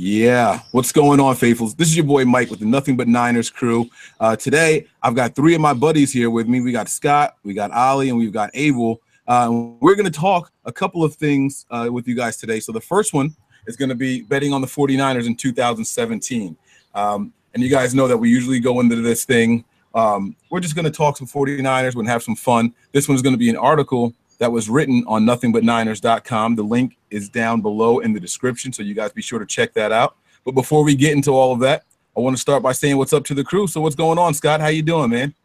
Yeah, what's going on, faithfuls? This is your boy Mike with the Nothing But Niners crew. Today, I've got three of my buddies here with me. We got Scott, we got Ollie, and we've got Abel. We're going to talk a couple of things with you guys today. So the first one is going to be betting on the 49ers in 2017. And you guys know that we usually go into this thing. We're just going to talk some 49ers and have some fun. This one is going to be an article that was written on nothingbutniners.com. The link is down below in the description, so you guys be sure to check that out. But before we get into all of that, I want to start by saying what's up to the crew. So what's going on, Scott? How you doing, man?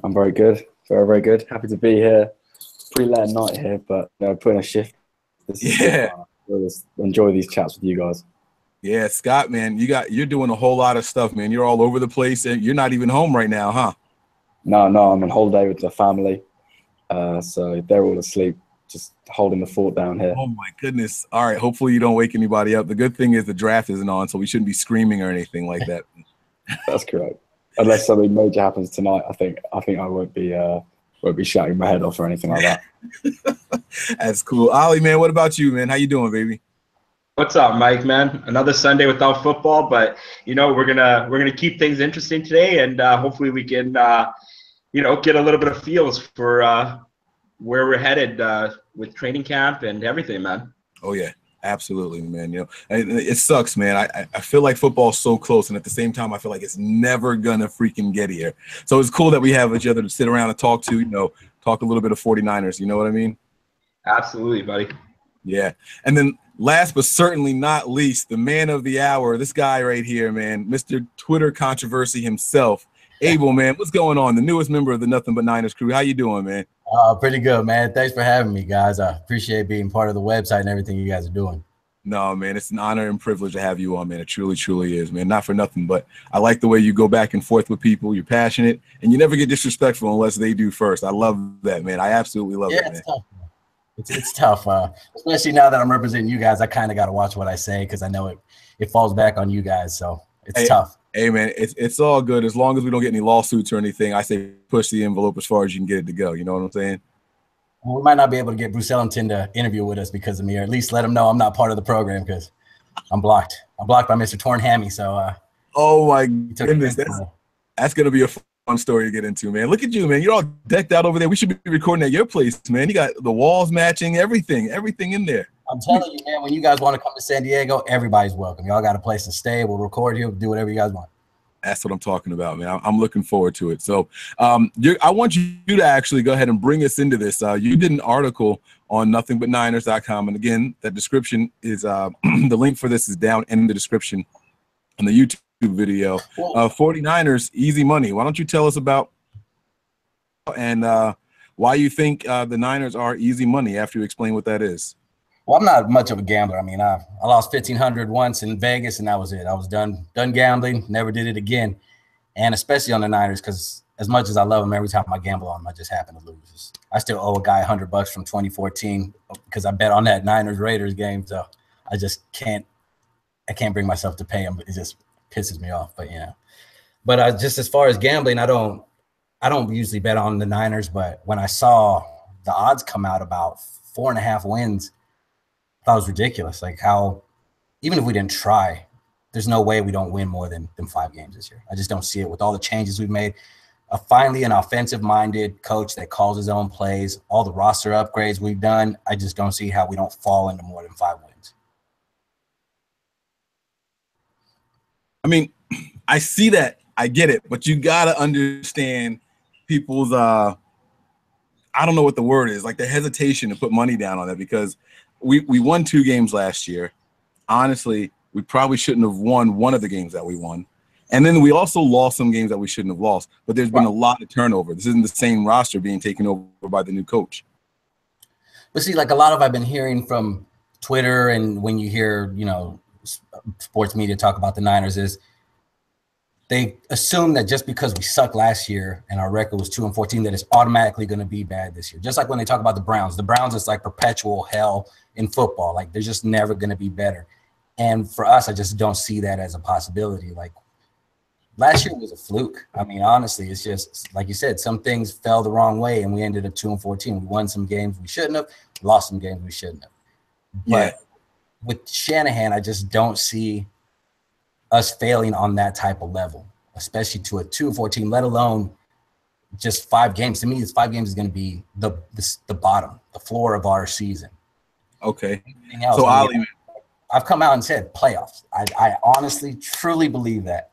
I'm very good. Very, very good. Happy to be here. Pretty late night here, but putting a shift. Enjoy these chats with you guys. Yeah, Scott, man, you're doing a whole lot of stuff, man. You're all over the place, and you're not even home right now, huh? No, I'm on holiday with the family. So they're all asleep, just holding the fort down here. Oh, my goodness. All right, hopefully you don't wake anybody up. The good thing is the draft isn't on, so we shouldn't be screaming or anything like that. That's correct. Unless something major happens tonight, I think I won't be shouting my head off or anything like that. That's cool. Ollie, man, what about you, man? How you doing, baby? What's up, Mike, man? Another Sunday without football, but we're gonna keep things interesting today, and hopefully we can get a little bit of feels for where we're headed with training camp and everything, man. Oh yeah, absolutely, man. It sucks, man. I feel like football is so close, and at the same time, I feel like it's never gonna freaking get here. So it's cool that we have each other to sit around and talk to. Talk a little bit of 49ers. You know what I mean? Absolutely, buddy. Yeah, and then last but certainly not least, the man of the hour, this guy right here, man, Mr. Twitter controversy himself. Abel, man, what's going on? The newest member of the Nothing But Niners crew. How you doing, man? Pretty good, man. Thanks for having me, guys. I appreciate being part of the website and everything you guys are doing. No, man, it's an honor and privilege to have you on, man. It truly, truly is, man. Not for nothing, but I like the way you go back and forth with people. You're passionate, and you never get disrespectful unless they do first. I love that, man. I absolutely love that, man. It's tough. It's tough, especially now that I'm representing you guys. I kind of got to watch what I say because I know it falls back on you guys, so it's tough. Hey, man, it's all good. As long as we don't get any lawsuits or anything, I say push the envelope as far as you can get it to go. You know what I'm saying? Well, we might not be able to get Bruce Ellington to interview with us because of me, or at least let him know I'm not part of the program because I'm blocked. I'm blocked by Mr. Tornhammy, so oh, my goodness. That's going to be a fun story to get into, man. Look at you, man. You're all decked out over there. We should be recording at your place, man. You got the walls matching, everything in there. I'm telling you, man, when you guys want to come to San Diego, everybody's welcome. Y'all got a place to stay. We'll record here. We'll do whatever you guys want. That's what I'm talking about, man. I'm looking forward to it. So I want you to actually go ahead and bring us into this. You did an article on nothingbutniners.com. And again, that description is the link for this is down in the description on the YouTube video. 49ers, easy money. Why don't you tell us about and why you think the Niners are easy money after you explain what that is? Well, I'm not much of a gambler. I mean, I lost $1,500 once in Vegas, and that was it. I was done gambling, never did it again. And especially on the Niners, because as much as I love them, every time I gamble on them, I just happen to lose. I still owe a guy $100 from 2014 because I bet on that Niners-Raiders game. So I just can't bring myself to pay him. It just pisses me off. But just as far as gambling, I don't usually bet on the Niners. But when I saw the odds come out about 4.5 wins, I thought it was ridiculous. Like how, even if we didn't try, there's no way we don't win more than 5 games this year. I just don't see it with all the changes we've made. Finally, an offensive-minded coach that calls his own plays, all the roster upgrades we've done, I just don't see how we don't fall into more than 5 wins. I mean, I see that. I get it. But you got to understand people's I don't know what the word is, like the hesitation to put money down on it because we won 2 games last year. Honestly, we probably shouldn't have won one of the games that we won. And then we also lost some games that we shouldn't have lost. But there's been a lot of turnover. This isn't the same roster being taken over by the new coach. But see, like a lot of I've been hearing from Twitter and when you hear, sports media talk about the Niners is they assume that just because we sucked last year and our record was 2-14, that it's automatically going to be bad this year. Just like when they talk about the Browns is like perpetual hell in football. Like they're just never going to be better. And for us, I just don't see that as a possibility. Like last year was a fluke. I mean, honestly, it's just like you said, some things fell the wrong way and we ended up 2-14. We won some games we shouldn't have, lost some games we shouldn't have. But with Shanahan, I just don't see us failing on that type of level, especially to a 2-4 team, let alone just 5 games. To me, this 5 games is going to be the bottom, the floor of our season. Okay. Else, so, Ali, I've come out and said playoffs. I honestly, truly believe that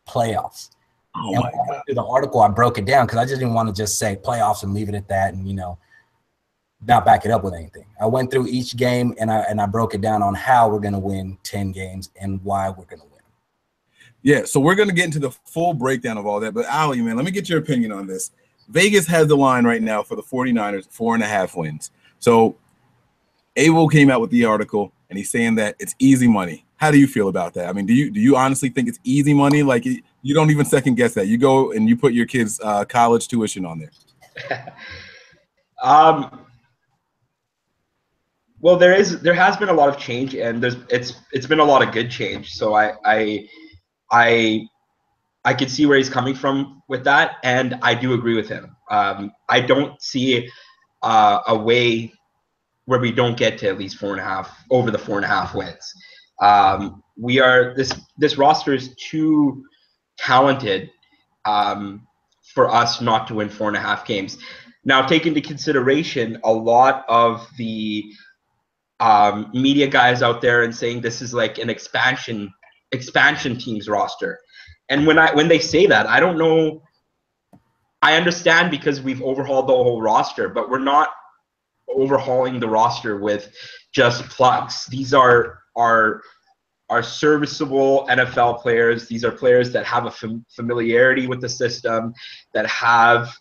playoffs. Oh and my when I God. went through the article, I broke it down because I just didn't want to just say playoffs and leave it at that and, not back it up with anything. I went through each game and I broke it down on how we're going to win 10 games and why we're going to win. Yeah, so we're going to get into the full breakdown of all that. But, Ali, man, let me get your opinion on this. Vegas has the line right now for the 49ers, 4.5 wins. So Abel came out with the article, and he's saying that it's easy money. How do you feel about that? I mean, do you honestly think it's easy money? Like, you don't even second guess that. You go and you put your kids' college tuition on there. Well, there has been a lot of change, and it's been a lot of good change. So I could see where he's coming from with that, and I do agree with him. I don't see a way where we don't get to at least 4.5 over the 4.5 wins. We are this roster is too talented for us not to win 4.5 games. Now, take into consideration a lot of the media guys out there and saying this is like an expansion team's roster. And when they say that, I don't know. I understand because we've overhauled the whole roster, but we're not overhauling the roster with just plugs. These are serviceable NFL players. These are players that have a familiarity with the system, that have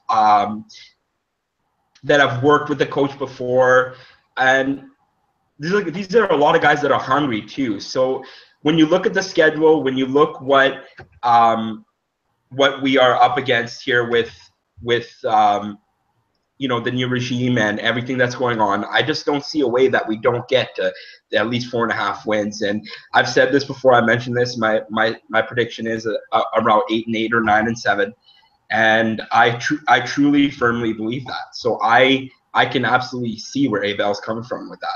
worked with the coach before, and these are a lot of guys that are hungry too. So when you look at the schedule, when you look what we are up against here with the new regime and everything that's going on, I just don't see a way that we don't get to at least 4.5 wins. And I've said this before. I mentioned this. My prediction is around 8-8 or 9-7, and I truly firmly believe that. So I can absolutely see where Abel's coming from with that.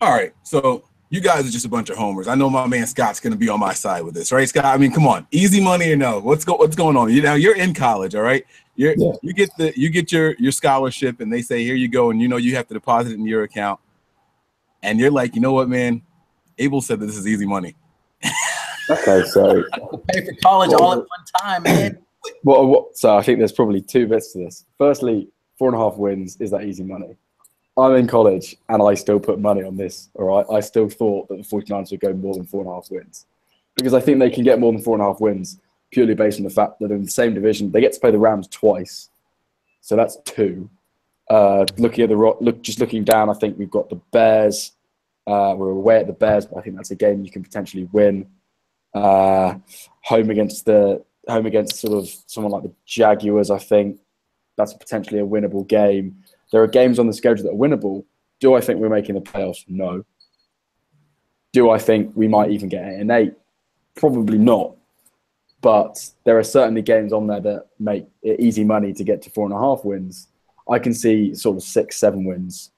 All right, so you guys are just a bunch of homers. I know my man Scott's going to be on my side with this, right, Scott? I mean, come on, easy money or no? What's going on? You're in college, all right? You get your scholarship, and they say here you go, and you have to deposit it in your account, and you're like, you know what, man? Abel said that this is easy money. Okay, so pay for college all at one time, man. So I think there's probably 2 bits to this. Firstly, 4.5 wins, is that easy money? I'm in college, and I still put money on this, all right? I still thought that the 49ers would go more than 4.5 wins because I think they can get more than 4.5 wins purely based on the fact that in the same division, they get to play the Rams twice. So that's 2. Looking down, I think we've got the Bears. We're away at the Bears, but I think that's a game you can potentially win. Home against sort of someone like the Jaguars, I think that's potentially a winnable game. There are games on the schedule that are winnable. Do I think we're making the playoffs? No. Do I think we might even get 8-8? Probably not. But there are certainly games on there that make it easy money to get to 4.5 wins. I can see sort of 6-7 wins.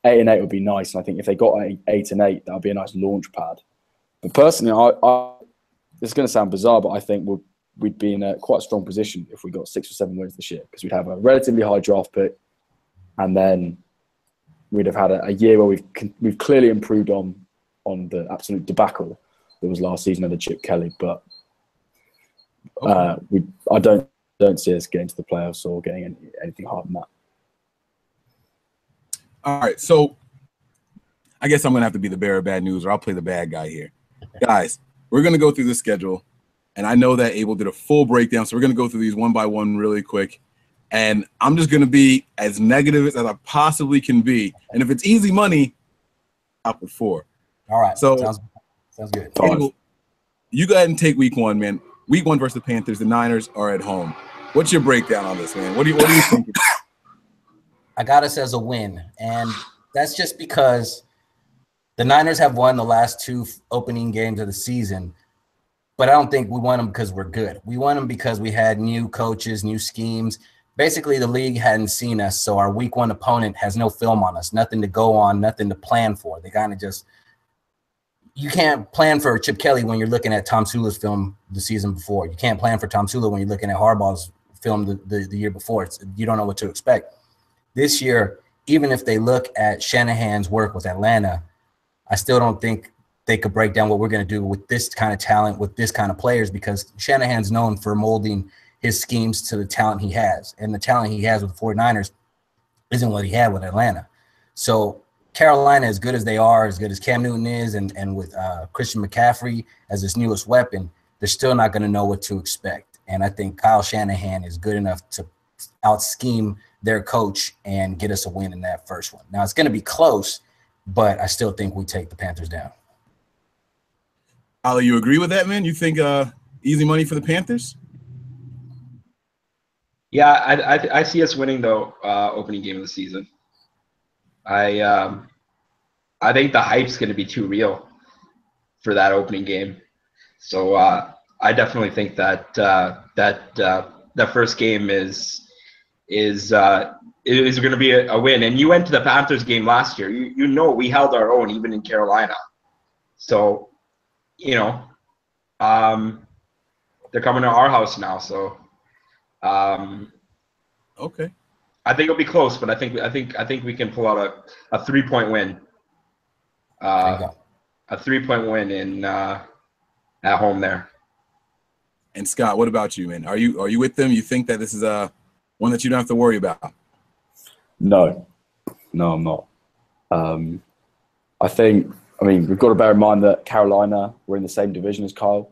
8-8 would be nice. And I think if they got 8-8, that would be a nice launch pad. But personally, this is going to sound bizarre, but I think we'd be in quite a strong position if we got 6 or 7 wins this year because we'd have a relatively high draft pick. And then we'd have had a year where we've clearly improved on the absolute debacle that was last season under Chip Kelly. But I don't see us getting to the playoffs or getting anything higher than that. All right, so I guess I'm going to have to be the bearer of bad news, or I'll play the bad guy here. Guys, we're going to go through the schedule, and I know that Abel did a full breakdown, so we're going to go through these one by one really quick. And I'm just going to be as negative as I possibly can be. And if it's easy money, I'll put 4. All right. So sounds good. Abel, you go ahead and take week 1, man. Week 1 versus the Panthers. The Niners are at home. What's your breakdown on this, man? What do you think? I got us as a win. And that's just because the Niners have won the last 2 opening games of the season. But I don't think we won them because we're good. We won them because we had new coaches, new schemes. Basically, the league hadn't seen us, so our week 1 opponent has no film on us, nothing to go on, nothing to plan for. They kind of just you can't plan for Chip Kelly when you're looking at Tom Sula's film the season before. You can't plan for Tom Sula when you're looking at Harbaugh's film the year before. You don't know what to expect. This year, even if they look at Shanahan's work with Atlanta, I still don't think they could break down what we're going to do with this kind of talent, with this kind of players, because Shanahan's known for molding his schemes to the talent he has. And the talent he has with the 49ers isn't what he had with Atlanta. So Carolina, as good as they are, as good as Cam Newton is, and with Christian McCaffrey as his newest weapon, they're still not going to know what to expect. And I think Kyle Shanahan is good enough to out-scheme their coach and get us a win in that first one. Now, it's going to be close, but I still think we take the Panthers down. Ali, you agree with that, man? You think easy money for the Panthers? Yeah, I see us winning the opening game of the season. I think the hype's going to be too real for that opening game. So I definitely think that the first game is going to be a win. And you went to the Panthers game last year. You know we held our own even in Carolina. So, you know, they're coming to our house now. So, okay. I think it'll be close, but I think we can pull out a 3-point win. A 3-point win in at home there. And Scott, what about you, man? Are you with them? You think that this is one that you don't have to worry about? No, I'm not. I mean, we've got to bear in mind that Carolina were in the same division as Kyle.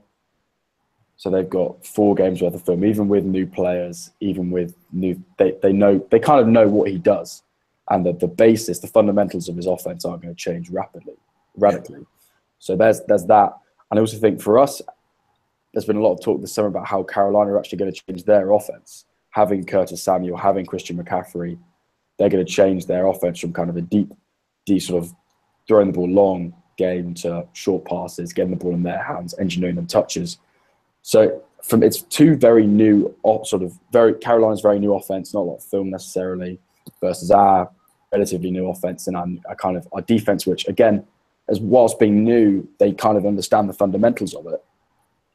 So they've got 4 games worth of film, even with new players, even with new, they kind of know what he does. And the basis, the fundamentals of his offense aren't going to change radically. So there's that. And I also think for us, there's been a lot of talk this summer about how Carolina are actually going to change their offense. Having Curtis Samuel, having Christian McCaffrey, they're going to change their offense from kind of a deep sort of throwing the ball long game to short passes, getting the ball in their hands, engineering them touches. So it's 2 very new, Carolina's very new offense, not a lot of film necessarily, versus our relatively new offense and our defense, which again, as whilst being new, they kind of understand the fundamentals of it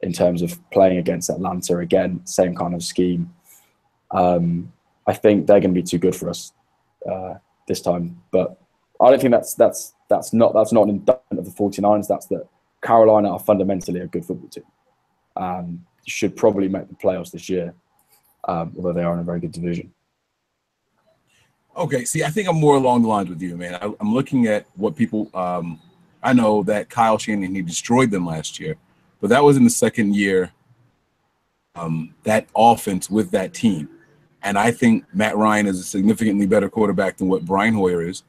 in terms of playing against Atlanta. Again, same kind of scheme. I think they're going to be too good for us this time, but I don't think that's not an indictment of the 49ers. That's that Carolina are fundamentally a good football team. Should probably make the playoffs this year, although they are in a very good division. Okay, see, I think I'm more along the lines with you, man. I'm looking at what people I know that Kyle Shanahan, he destroyed them last year, but that was in the second year, that offense with that team. And I think Matt Ryan is a significantly better quarterback than what Brian Hoyer is.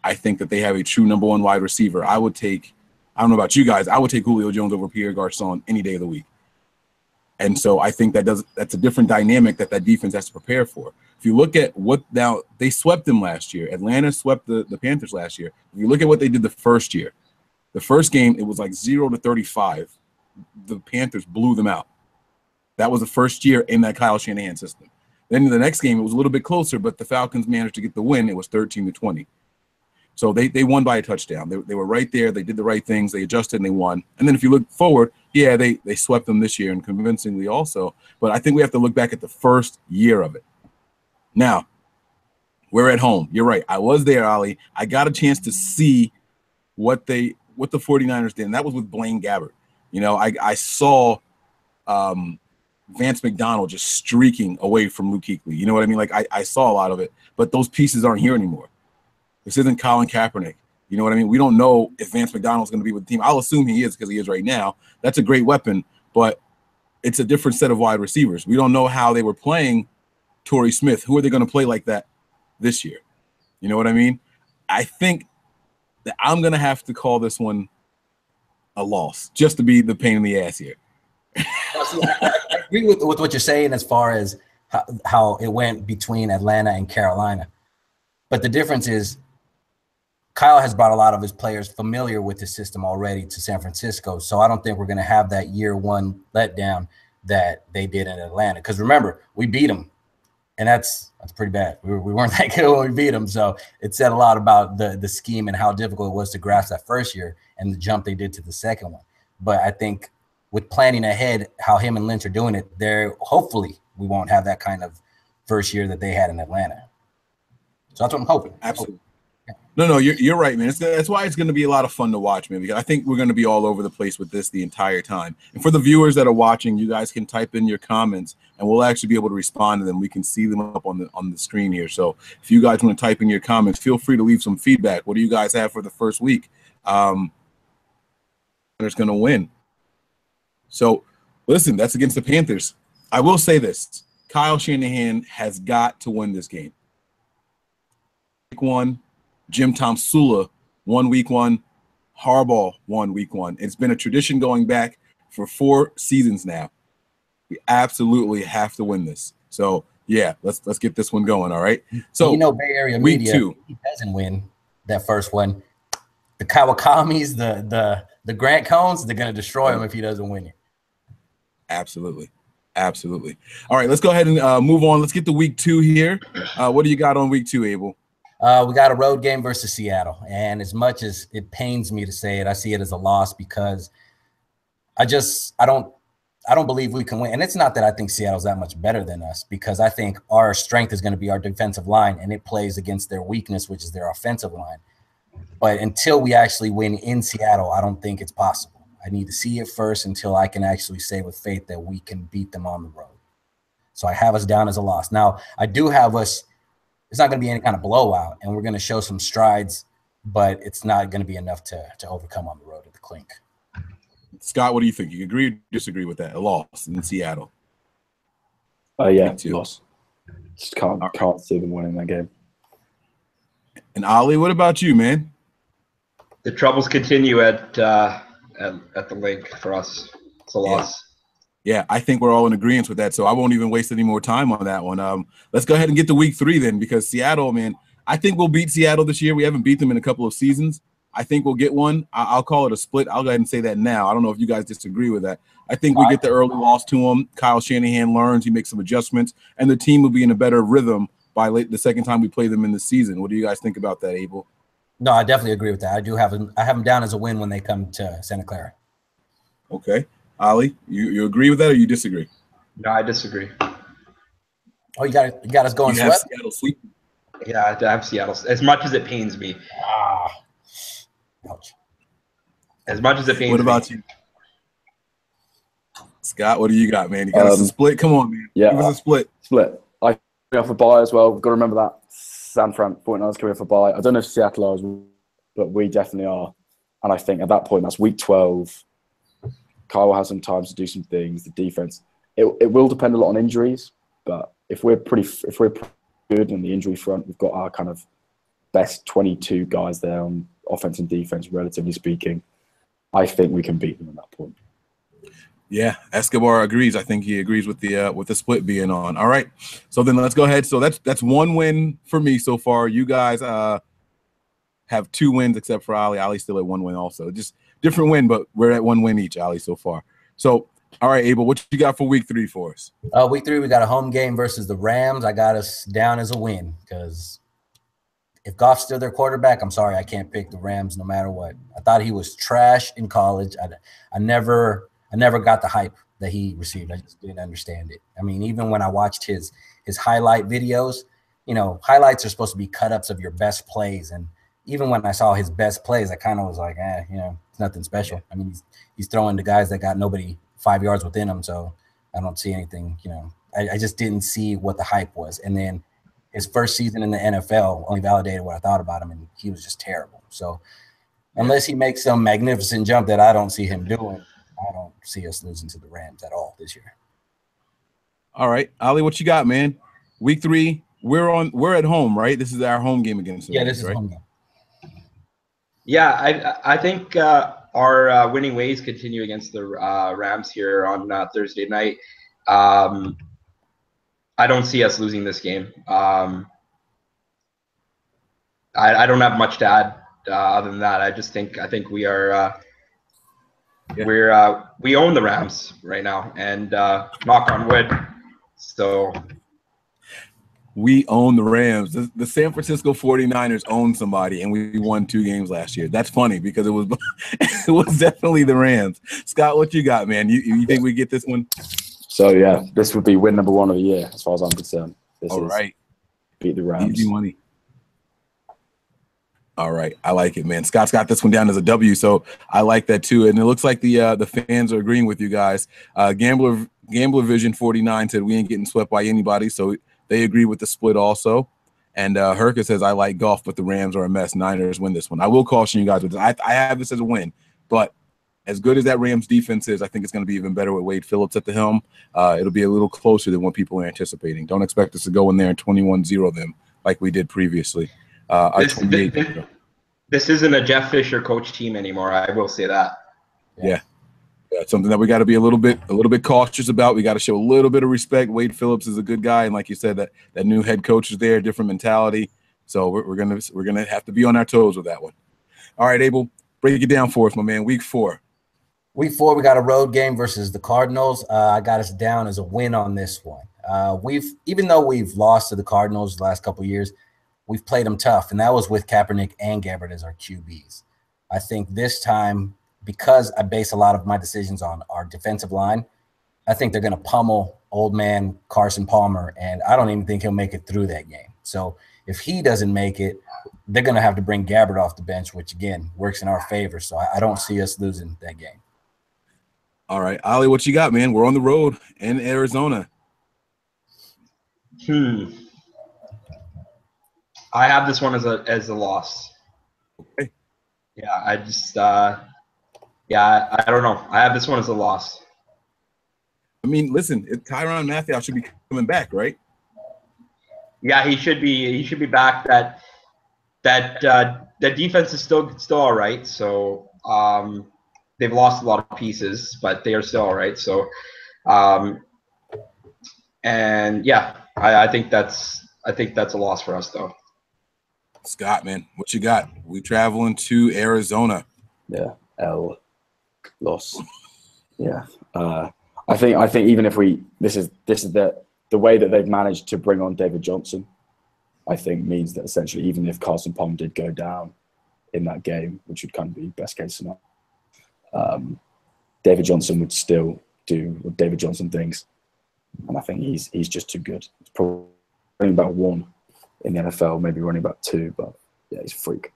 I think that they have a true number 1 wide receiver. I don't know about you guys, I would take Julio Jones over Pierre Garçon any day of the week. And so I think that's a different dynamic that defense has to prepare for. If you look at now they swept them last year. Atlanta swept the Panthers last year. If you look at what they did the first year, the first game, it was like 0-35. The Panthers blew them out. That was the first year in that Kyle Shanahan system. Then the next game, it was a little bit closer, but the Falcons managed to get the win. It was 13-20. So they won by a touchdown. They were right there. They did the right things. They adjusted and they won. And then if you look forward, yeah, they swept them this year and convincingly also. But I think we have to look back at the first year of it. Now, we're at home. You're right. I was there, Ali. I got a chance to see what the 49ers did, and that was with Blaine Gabbert. You know, I saw Vance McDonald just streaking away from Luke Kuechly. You know what I mean? Like, I saw a lot of it. But those pieces aren't here anymore. This isn't Colin Kaepernick. You know what I mean? We don't know if Vance McDonald's going to be with the team. I'll assume he is because he is right now. That's a great weapon, but it's a different set of wide receivers. We don't know how they were playing Torrey Smith. Who are they going to play like that this year? You know what I mean? I think that I'm going to have to call this one a loss just to be the pain in the ass here. I agree with what you're saying as far as how it went between Atlanta and Carolina. But the difference is Kyle has brought a lot of his players familiar with the system already to San Francisco. So I don't think we're going to have that year 1 letdown that they did in Atlanta. Because remember, we beat them And that's pretty bad. We weren't that good when we beat them. So it said a lot about the scheme and how difficult it was to grasp that first year and the jump they did to the second one. But I think with planning ahead, how him and Lynch are doing it, hopefully we won't have that kind of first year that they had in Atlanta. So that's what I'm hoping. Absolutely. No, you're right, man. That's why it's going to be a lot of fun to watch, man, because I think we're going to be all over the place with this the entire time. And for the viewers that are watching, you guys can type in your comments, and we'll actually be able to respond to them. We can see them up on the screen here. So if you guys want to type in your comments, feel free to leave some feedback. What do you guys have for the first week? There's going to win. So, listen, that's against the Panthers. I will say this. Kyle Shanahan has got to win this game. Week 1. Jim Tomsula won week 1. Harbaugh won week 1. It's been a tradition going back for 4 seasons now. We absolutely have to win this. So yeah, let's get this one going. All right. So Bay Area media, if he doesn't win that first one, the Kawakamis, the Grant Cones, they're gonna destroy him if he doesn't win it. Absolutely. All right, let's go ahead and move on. Let's get to week 2 here. What do you got on week 2, Abel? We got a road game versus Seattle, and as much as it pains me to say it, I see it as a loss because I don't believe we can win. And it's not that I think Seattle's that much better than us, because I think our strength is going to be our defensive line, and it plays against their weakness, which is their offensive line. But until we actually win in Seattle, I don't think it's possible. I need to see it first until I can actually say with faith that we can beat them on the road. So I have us down as a loss. Now, I do have us. It's not going to be any kind of blowout, and we're going to show some strides, but it's not going to be enough to overcome on the road at the Clink. Scott, what do you think? You agree or disagree with that? A loss in Seattle? Yeah, loss. Just can't see them winning that game. And Ollie, what about you, man? The troubles continue at the Link for us. It's a loss. Yeah, I think we're all in agreement with that, so I won't even waste any more time on that one. Let's go ahead and get to week 3 then, because Seattle, man, I think we'll beat Seattle this year. We haven't beat them in a couple of seasons. I think we'll get one. I'll call it a split. I'll go ahead and say that now. I don't know if you guys disagree with that. I think we get the early loss to them. Kyle Shanahan learns. He makes some adjustments, and the team will be in a better rhythm by the second time we play them in the season. What do you guys think about that, Abel? No, I definitely agree with that. I have them down as a win when they come to Santa Clara. Okay. Ollie, you agree with that or you disagree? No, I disagree. Oh, you got us going swept? Seattle sweep? Yeah, I have Seattle. As much as it pains me. Ouch. As much as it pains me. What about you? Scott, what do you got, man? You got us a split? Come on, man. Yeah, give us a split. I coming off a bye as well. We've got to remember that. San Fran 49ers coming off a bye. I don't know if Seattle are, but we definitely are. And I think at that point, that's week 12. Kyle has some time to do some things. The defense, it will depend a lot on injuries, but if we're pretty good on the injury front, we've got our kind of best 22 guys there on offense and defense, relatively speaking. I think we can beat them at that point. Yeah, Escobar agrees. I think he agrees with the split being on. All right, so then let's go ahead. So that's one win for me so far. You guys have 2 wins except for Ollie. Ollie's still at 1 win also. Just different win, but we're at 1 win each, Ollie, so far. So, all right, Abel, what you got for week 3 for us? Week 3, we got a home game versus the Rams. I got us down as a win because if Goff's still their quarterback, I'm sorry, I can't pick the Rams no matter what. I thought he was trash in college. I never got the hype that he received. I just didn't understand it. I mean, even when I watched his highlight videos, highlights are supposed to be cut-ups of your best plays, and even when I saw his best plays, I kind of was like, it's nothing special. I mean, he's throwing to guys that got nobody 5 yards within him, so I don't see anything. I just didn't see what the hype was. And then his first season in the NFL only validated what I thought about him, and he was just terrible. So unless he makes some magnificent jump that I don't see him doing, I don't see us losing to the Rams at all this year. All right, Ollie, what you got, man? Week 3, we're at home, right? This is our home game against the Rams, this is right? home game. Yeah, I think our winning ways continue against the Rams here on Thursday night. I don't see us losing this game. I don't have much to add other than that. I think we are we own the Rams right now, and knock on wood. So We own the Rams. The San Francisco 49ers own somebody, and we won 2 games last year. That's funny because it was it was definitely the Rams. Scott, what you got, man? You think we get this one? So, yeah, this would be win number 1 of the year as far as I'm concerned. All right. Beat the Rams. Easy money. All right. I like it, man. Scott's got this one down as a W, so I like that too. And it looks like the fans are agreeing with you guys. Gambler Vision 49 said we ain't getting swept by anybody, so they agree with the split also. And Herka says, I like golf, but the Rams are a mess. Niners win this one. I will caution you guys with this. I have this as a win, but as good as that Rams defense is, I think it's going to be even better with Wade Phillips at the helm. It'll be a little closer than what people are anticipating. Don't expect us to go in there and 21-0 them like we did previously. This isn't a Jeff Fisher coach team anymore. I will say that. Yeah. It's something that we got to be a little bit cautious about. We got to show a little bit of respect. Wade Phillips is a good guy, and like you said, that new head coach is there, different mentality. So we're gonna have to be on our toes with that one. All right, Abel, break it down for us, my man. Week 4. Week 4, we got a road game versus the Cardinals. I got us down as a win on this one. Even though we've lost to the Cardinals the last couple of years, we've played them tough, and that was with Kaepernick and Gabbert as our QBs. I think this time, because I base a lot of my decisions on our defensive line, I think they're going to pummel old man Carson Palmer, and I don't even think he'll make it through that game. So if he doesn't make it, they're going to have to bring Gabbert off the bench, which, again, works in our favor. So I don't see us losing that game. All right. Ollie, what you got, man? We're on the road in Arizona. I have this one as a loss. Okay. Yeah, I just I don't know. I have this one as a loss. I mean, listen, Tyrann Mathieu should be coming back, right? Yeah, he should be. He should be back. That defense is still all right. So they've lost a lot of pieces, but they are still all right. So and yeah, I think that's a loss for us though. Scott, man, what you got? We traveling to Arizona. Yeah, loss. Yeah, I think even if this is the way that they've managed to bring on David Johnson, I think means that essentially even if Carson Palmer did go down in that game, which would kind of be best case scenario, David Johnson would still do what David Johnson thinks, and I think he's just too good. He's probably running about 1 in the NFL, maybe running about 2, but yeah, he's a freak.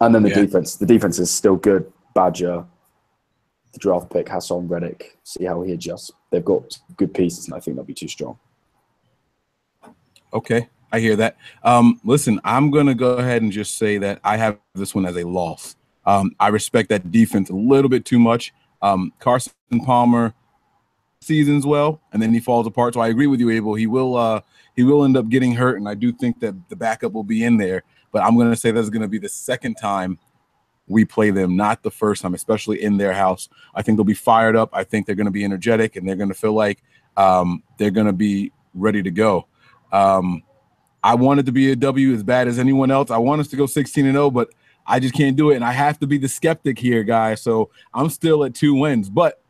And then the defense is still good. Badger, the draft pick, Hassan Reddick, see how he adjusts. They've got good pieces, and I think they'll be too strong. Okay, I hear that. Listen, I'm going to go ahead and just say that I have this one as a loss. I respect that defense a little bit too much. Carson Palmer seasons well, and then he falls apart. So I agree with you, Abel. He will end up getting hurt, and I do think that the backup will be in there. But I'm going to say that's going to be the second time we play them, not the first time, especially in their house. I think they'll be fired up. I think they're going to be energetic, and they're going to feel like they're going to be ready to go. I want it to be a W as bad as anyone else. I want us to go 16-0, but I just can't do it, and I have to be the skeptic here, guys. So I'm still at 2 wins, but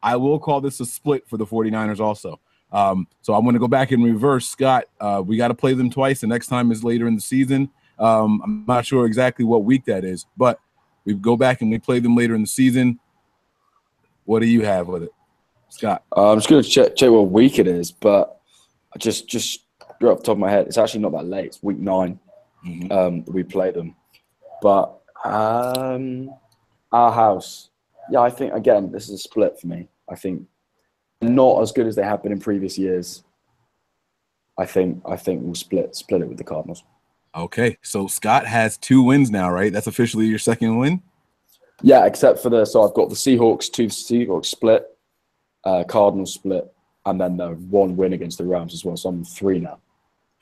I will call this a split for the 49ers also. So I'm going to go back in reverse. Scott, we got to play them twice. The next time is later in the season. I'm not sure exactly what week that is, but we go back and we play them later in the season. What do you have with it, Scott? I'm just going to check what week it is, but just right off the top of my head, it's actually not that late. It's week 9. We play them. But our house, yeah, I think, again, this is a split for me. I think not as good as they have been in previous years. I think we'll split it with the Cardinals. Okay, so Scott has 2 wins now, right? That's officially your second win? Yeah, except for so I've got the Seahawks, 2 Seahawks split, Cardinals split, and then the 1 win against the Rams as well. So I'm 3 now.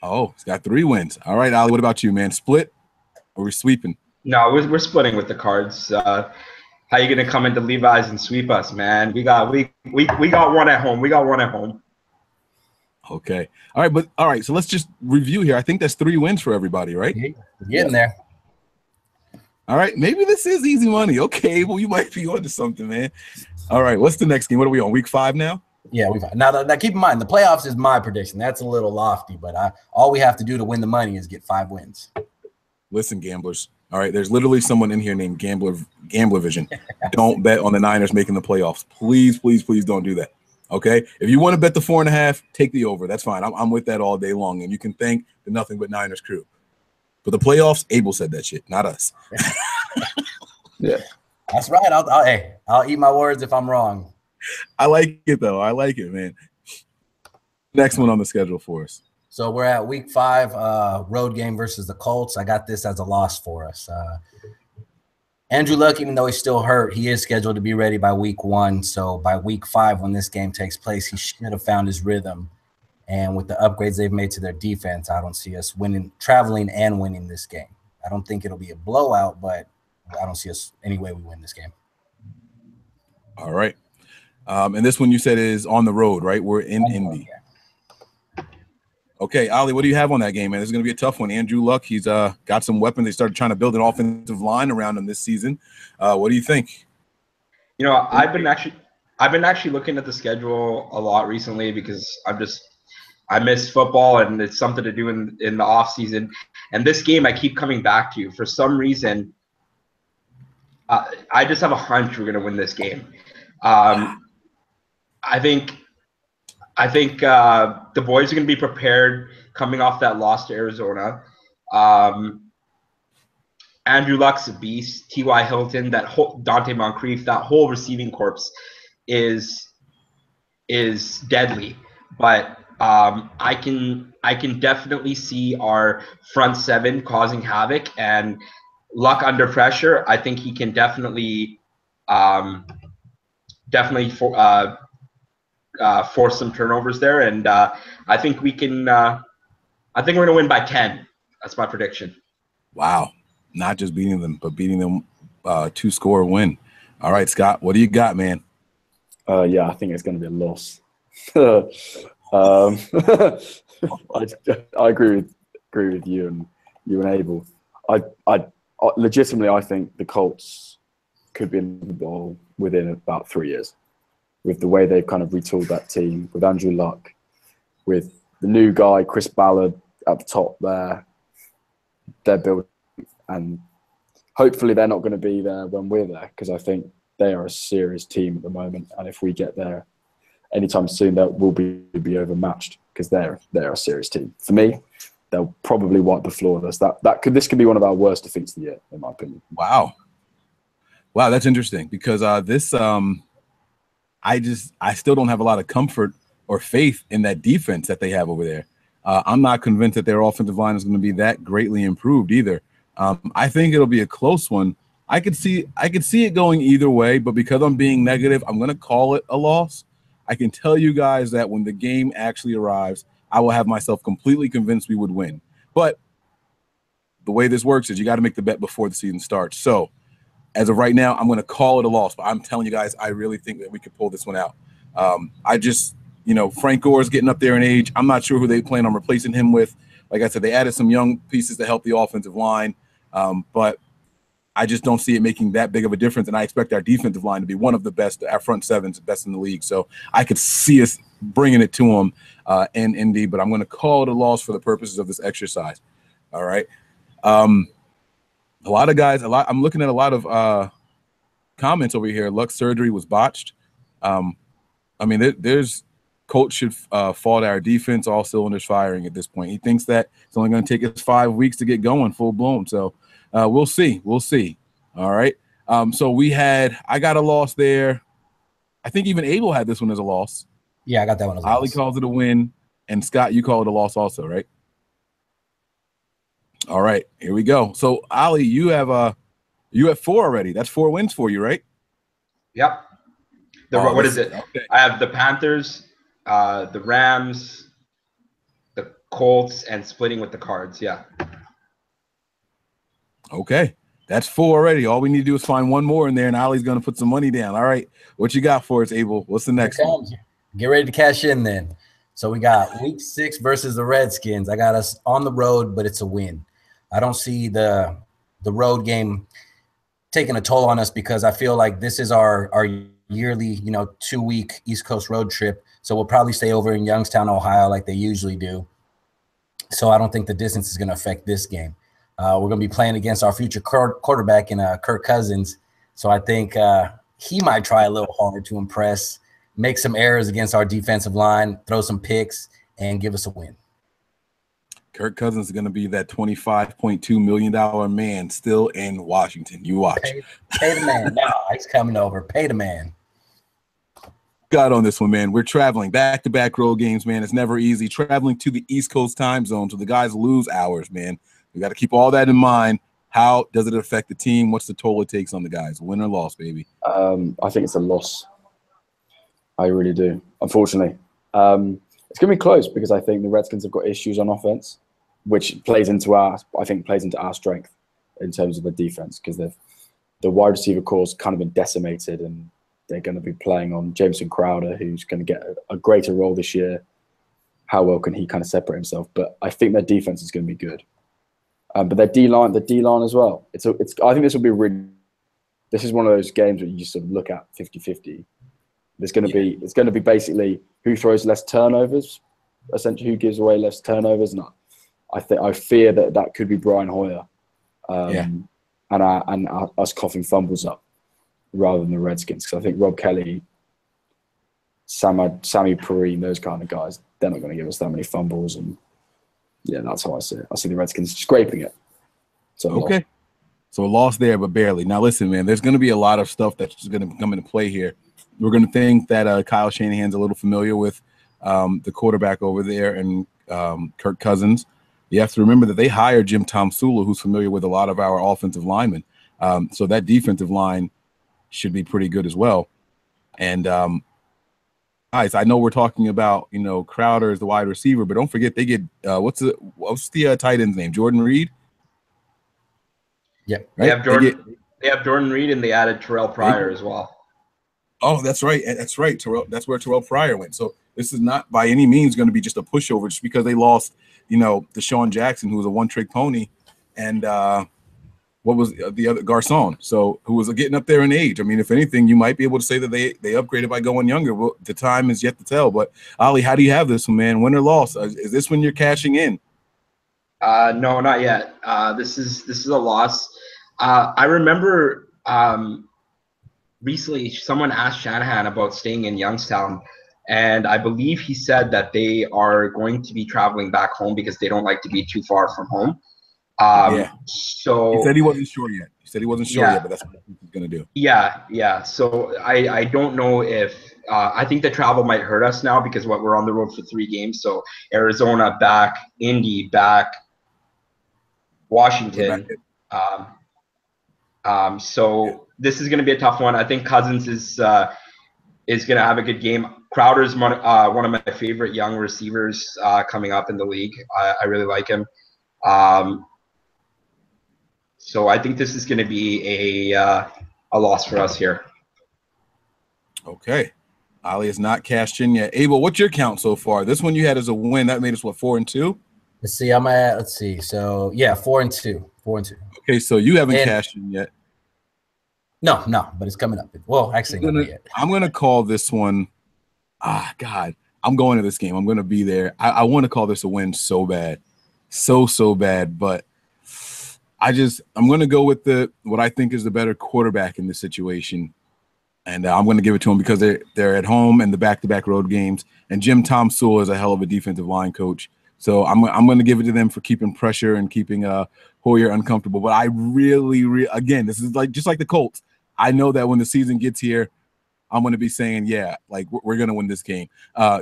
Oh, he's got 3 wins. All right, Ali, what about you, man? Split or we sweeping? No, we're splitting with the Cards. How you gonna come into Levi's and sweep us, man? We got 1 at home. We got 1 at home. Okay. All right. So let's just review here. I think that's 3 wins for everybody, right? Getting there. All right. Maybe this is easy money. Okay. Well, you might be onto something, man. All right. What's the next game? What are we on? Week 5 now? Yeah, now keep in mind the playoffs is my prediction. That's a little lofty, but all we have to do to win the money is get 5 wins. Listen, gamblers. All right, there's literally someone in here named Gambler Vision. Don't bet on the Niners making the playoffs. Please, please, please don't do that. Okay, if you want to bet the 4.5, take the over. That's fine. I'm with that all day long, and you can thank the Nothing But Niners crew. But the playoffs, Abel said that shit, not us. Yeah, that's right. I'll eat my words if I'm wrong. I like it though. I like it, man. Next one on the schedule for us. So we're at week 5, road game versus the Colts. I got this as a loss for us. Andrew Luck, even though he's still hurt, he is scheduled to be ready by week 1. So by week 5, when this game takes place, he should have found his rhythm. And with the upgrades they've made to their defense, I don't see us traveling and winning this game. I don't think it'll be a blowout, but I don't see us any way we win this game. All right. And this one you said is on the road, right? We're in Indy. Yeah. Okay, Ali, what do you have on that game, man? This is going to be a tough one. Andrew Luck, he's got some weapons. They started trying to build an offensive line around him this season. What do you think? You know, I've been actually looking at the schedule a lot recently because I miss football and it's something to do in the off season. And this game I keep coming back to. For some reason, I just have a hunch we're going to win this game. I think the boys are going to be prepared coming off that loss to Arizona. Andrew Luck's a beast. T.Y. Hilton, Dante Moncrief, that whole receiving corps is deadly. But I can definitely see our front 7 causing havoc, and Luck under pressure. I think he can definitely force some turnovers there, and I think we can. I think we're going to win by 10. That's my prediction. Wow, not just beating them, but beating them 2-score win. All right, Scott, what do you got, man? Yeah, I think it's going to be a loss. I agree with you and Abel. I legitimately, I think the Colts could be in the ball within about 3 years. With the way they've kind of retooled that team, with Andrew Luck, with the new guy, Chris Ballard, at the top there, they're building. And hopefully they're not going to be there when we're there, because I think they are a serious team at the moment. And if we get there anytime soon, that will be overmatched, because they're a serious team. For me, they'll probably wipe the floor with us. This could be one of our worst defeats of the year, in my opinion. Wow, that's interesting, because this I still don't have a lot of comfort or faith in that defense that they have over there. I'm not convinced that their offensive line is going to be that greatly improved either. I think it'll be a close one. I could see it going either way, but because I'm being negative, I'm going to call it a loss. I can tell you guys that when the game actually arrives, I will have myself completely convinced we would win. But the way this works is you got to make the bet before the season starts. So as of right now, I'm going to call it a loss, but I'm telling you guys, I really think that we could pull this one out. Frank Gore's getting up there in age. I'm not sure who they plan on replacing him with. Like I said, they added some young pieces to help the offensive line, but I just don't see it making that big of a difference, and I expect our defensive line to be one of the best. Our front 7's best in the league, so I could see us bringing it to them in Indy, but I'm going to call it a loss for the purposes of this exercise. All right. A lot of guys, I'm looking at a lot of comments over here. Luck's surgery was botched. There's coach should fault our defense, all cylinders firing at this point. He thinks that it's only going to take us 5 weeks to get going full blown. So we'll see. All right. I got a loss there. I think even Abel had this one as a loss. Yeah, I got that one as a loss. Ali calls it a win, and Scott, you call it a loss also, right? All right, here we go. So Ali, you have 4 already. That's 4 wins for you, right? Yep. What is it? Okay. I have the Panthers, the Rams, the Colts, and splitting with the Cards. Yeah. Okay, that's 4 already. All we need to do is find one more in there, and Ali's going to put some money down. All right, what you got for us, Abel? What's the next one? Get ready to cash in then. So we got week 6 versus the Redskins. I got us on the road, but it's a win. I don't see the road game taking a toll on us, because I feel like this is our yearly, 2-week East Coast road trip. So we'll probably stay over in Youngstown, Ohio, like they usually do. So I don't think the distance is going to affect this game. We're going to be playing against our future quarterback in Kirk Cousins. So I think he might try a little hard to impress, make some errors against our defensive line, throw some picks, and give us a win. Kirk Cousins is going to be that $25.2 million man still in Washington. You watch. Pay the man. No, he's coming over. Pay the man. Got on this one, man. We're traveling back-to-back road games, man. It's never easy. Traveling to the East Coast time zone, so the guys lose hours, man. We got to keep all that in mind. How does it affect the team? What's the toll it takes on the guys? Win or loss, baby? I think it's a loss. I really do. Unfortunately, it's going to be close because I think the Redskins have got issues on offense, which plays into our strength in terms of the defense, because the wide receiver core's kind of been decimated, and they're going to be playing on Jameson Crowder, who's going to get a greater role this year. How well can he kind of separate himself? But I think their defense is going to be good. But their D-line as well. I think this will be this is one of those games where you just sort of look at 50-50. It's going to be basically who throws less turnovers, essentially who gives away less turnovers. And I fear that could be Brian Hoyer, and us coughing fumbles up rather than the Redskins. Because I think Rob Kelly, Sammy Perine, those kind of guys, they're not going to give us that many fumbles. And yeah, that's how I see it. I see the Redskins scraping it. So okay. So a loss there, but barely. Now listen, man, there's going to be a lot of stuff that's going to come into play here. We're going to think that Kyle Shanahan's a little familiar with the quarterback over there and Kirk Cousins. You have to remember that they hired Jim Tomsula, who's familiar with a lot of our offensive linemen. So that defensive line should be pretty good as well. And guys, I know we're talking about, Crowder as the wide receiver, but don't forget they get what's the tight end's name? Jordan Reed? Yeah. Right? They have Jordan Reed, and they added Terrell Pryor as well. Oh, that's right. That's right. That's where Terrell Pryor went. So this is not by any means going to be just a pushover just because they lost, Deshaun Jackson, who was a one-trick pony, and what was the other Garcon, so who was getting up there in age. I mean, if anything, you might be able to say that they upgraded by going younger. Well, the time is yet to tell. But Ali, how do you have this one, man? Win or loss? Is this when you're cashing in? No, not yet. This is a loss. I remember recently someone asked Shanahan about staying in Youngstown, and I believe he said that they are going to be traveling back home because they don't like to be too far from home. So he said he wasn't sure yet. But that's what he's going to do. Yeah. So I don't know if I think the travel might hurt us now because we're on the road for 3 games. So Arizona back, Indy back, Washington. So this is going to be a tough one. I think Cousins is going to have a good game. Crowder's one of my favorite young receivers coming up in the league. I really like him. So I think this is going to be a loss for us here. Okay. Ali has not cashed in yet. Abel, what's your count so far? This one you had as a win. That made us, 4-2? Let's see. I'm at, let's see. So, yeah, 4-2. 4-2. Okay, so you haven't cashed in yet. No, but it's coming up. Well, actually, not yet. I'm going to call this one. God, I'm going to this game. I'm going to be there. I want to call this a win so bad. So bad. But I'm going to go with what I think is the better quarterback in this situation. And I'm going to give it to him because they're at home and the back-to-back road games. And Jim Tomsula is a hell of a defensive line coach. So I'm going to give it to them for keeping pressure and keeping Hoyer uncomfortable. But I really, again, this is just like the Colts. I know that when the season gets here, I'm going to be saying, yeah, like we're going to win this game.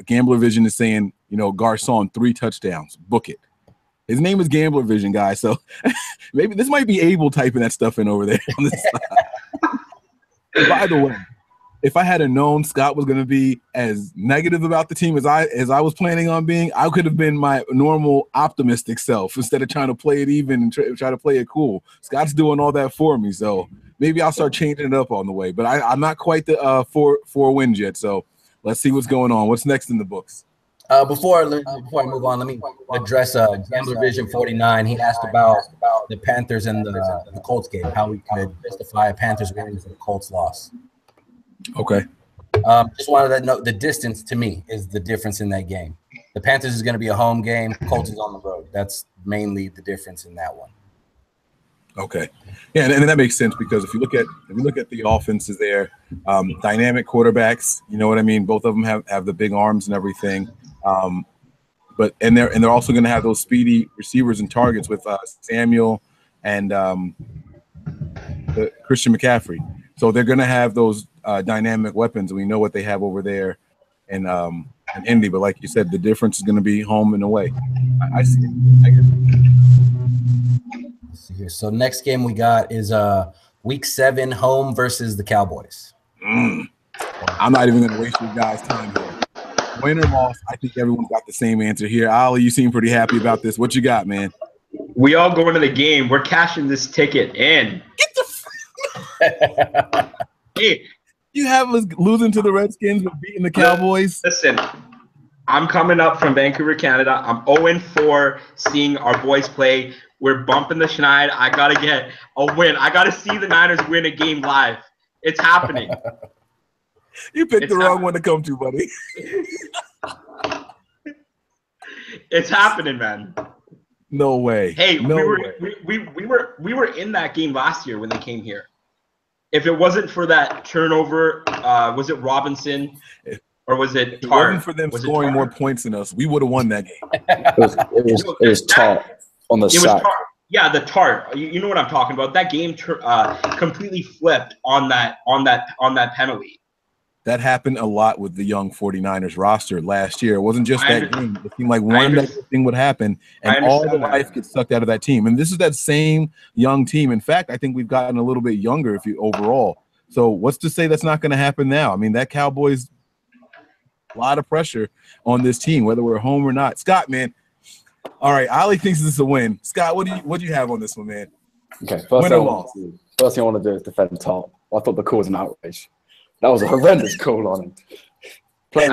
Gambler Vision is saying, Garcon 3 touchdowns. Book it. His name is Gambler Vision, guys. So maybe this might be Abel typing that stuff in over there on this side. By the way, if I had known Scott was going to be as negative about the team as I was planning on being, I could have been my normal optimistic self instead of trying to play it even and try to play it cool. Scott's doing all that for me, so maybe I'll start changing it up on the way. But I'm not quite the four wins yet, so let's see what's going on. What's next in the books? Before I move on, let me address Gambler Vision 49. He asked about the Panthers and the Colts game, how we could justify a Panthers win for the Colts loss. Okay. Just wanted to note the distance to me is the difference in that game. The Panthers is going to be a home game. Colts is on the road. That's mainly the difference in that one. Okay, yeah, and that makes sense because if you look at the offenses there, dynamic quarterbacks. You know what I mean? Both of them have the big arms and everything. But they're also going to have those speedy receivers and targets with Samuel and Christian McCaffrey. So they're going to have those dynamic weapons. We know what they have over there in Indy. But like you said, the difference is going to be home and away. I see it. Let's see here. So next game we got is Week 7 home versus the Cowboys. I'm not even going to waste your guys' time here. Win or loss, I think everyone's got the same answer here. Ali, you seem pretty happy about this. What you got, man? We all go into the game. We're cashing this ticket in. Get the hey, you have us losing to the Redskins but beating the Cowboys? Listen, I'm coming up from Vancouver, Canada. I'm 0-4 seeing our boys play. We're bumping the schneid. I got to get a win. I got to see the Niners win a game live. It's happening. You picked the wrong one to come to, buddy. It's happening, man. No way. Hey, no we were in that game last year when they came here. If it wasn't for that turnover, was it Robinson or was it Tart? If it wasn't for them scoring more points than us, we would have won that game. It was Tart on the sack. Yeah, the Tart. You know what I'm talking about. That game completely flipped on that penalty. That happened a lot with the young 49ers roster last year. It wasn't just that game. It seemed like one thing would happen, and all the life gets sucked out of that team. And this is that same young team. In fact, I think we've gotten a little bit younger overall. So what's to say that's not going to happen now? I mean, that Cowboys, a lot of pressure on this team, whether we're home or not. Scott, man. All right, Ali thinks this is a win. Scott, what do you have on this one, man? Okay, first thing I want to do is defend Tart. I thought the call was an outrage. That was a horrendous call on him. Play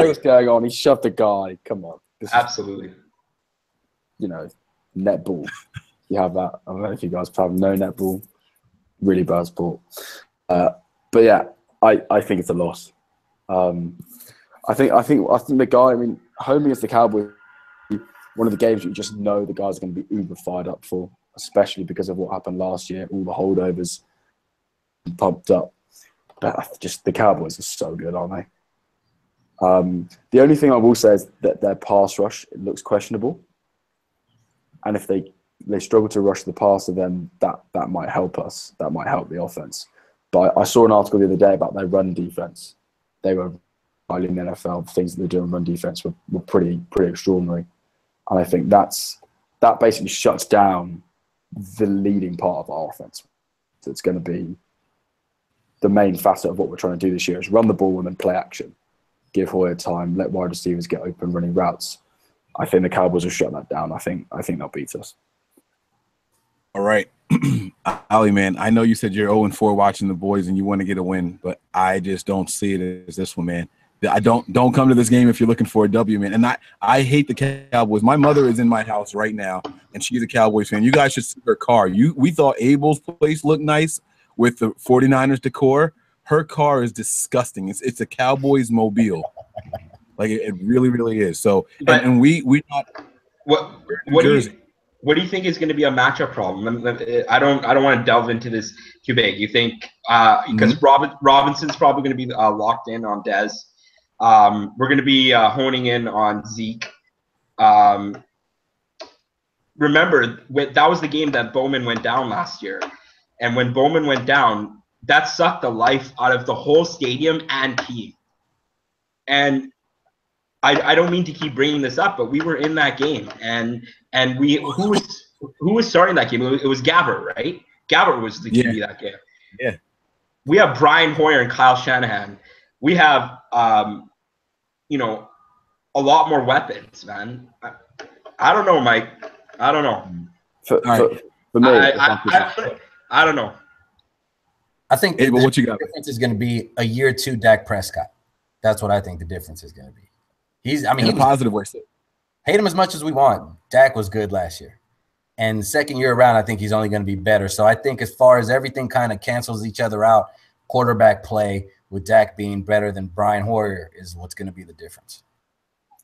was going on. He shoved the guy. Come on. Absolutely. Netball. You have that. I don't know if you guys have no netball. Really bad sport. But yeah, I think it's a loss. I think the guy. I mean, home against the Cowboys, one of the games you just know the guys are going to be uber fired up for, especially because of what happened last year. All the holdovers, pumped up. But just the Cowboys are so good, aren't they? The only thing I will say is that their pass rush looks questionable, and if they struggle to rush the passer, then that might help us. That might help the offense. But I saw an article the other day about their run defense. They were highly in the NFL. The things that they do in run defense were pretty extraordinary, and I think that basically shuts down the leading part of our offense. So it's going to be the main facet of what we're trying to do this year is run the ball and then play action. Give Hoyer time, let wide receivers get open running routes. I think the Cowboys will shut that down. I think they'll beat us. All right. Ali, man, I know you said you're 0-4 watching the boys and you want to get a win, but I just don't see it as this one, man. I don't come to this game if you're looking for a W, man. And I hate the Cowboys. My mother is in my house right now, and she's a Cowboys fan. You guys should see her car. We thought Abel's place looked nice with the 49ers decor. Her car is disgusting. It's a Cowboys mobile. Like it really, really is. So and we not what do you think is going to be a matchup problem? I don't want to delve into this too big. You think because Robinson's probably going to be locked in on Dez. We're going to be honing in on Zeke. Remember, that was the game that Bowman went down last year. And when Bowman went down, that sucked the life out of the whole stadium and team. And I don't mean to keep bringing this up, but we were in that game. And who was starting that game? It was Gabbert, right? Gabbert was the QB that game. Yeah. We have Brian Hoyer and Kyle Shanahan. We have a lot more weapons, man. I don't know, Mike. I don't know. For me, I don't know. I think what you got? The difference is going to be a year 2 Dak Prescott. That's what I think the difference is going to be. He's a positive way. Hate him as much as we want. Dak was good last year. And second year around, I think he's only going to be better. So I think as far as everything kind of cancels each other out, quarterback play, with Dak being better than Brian Hoyer is what's going to be the difference.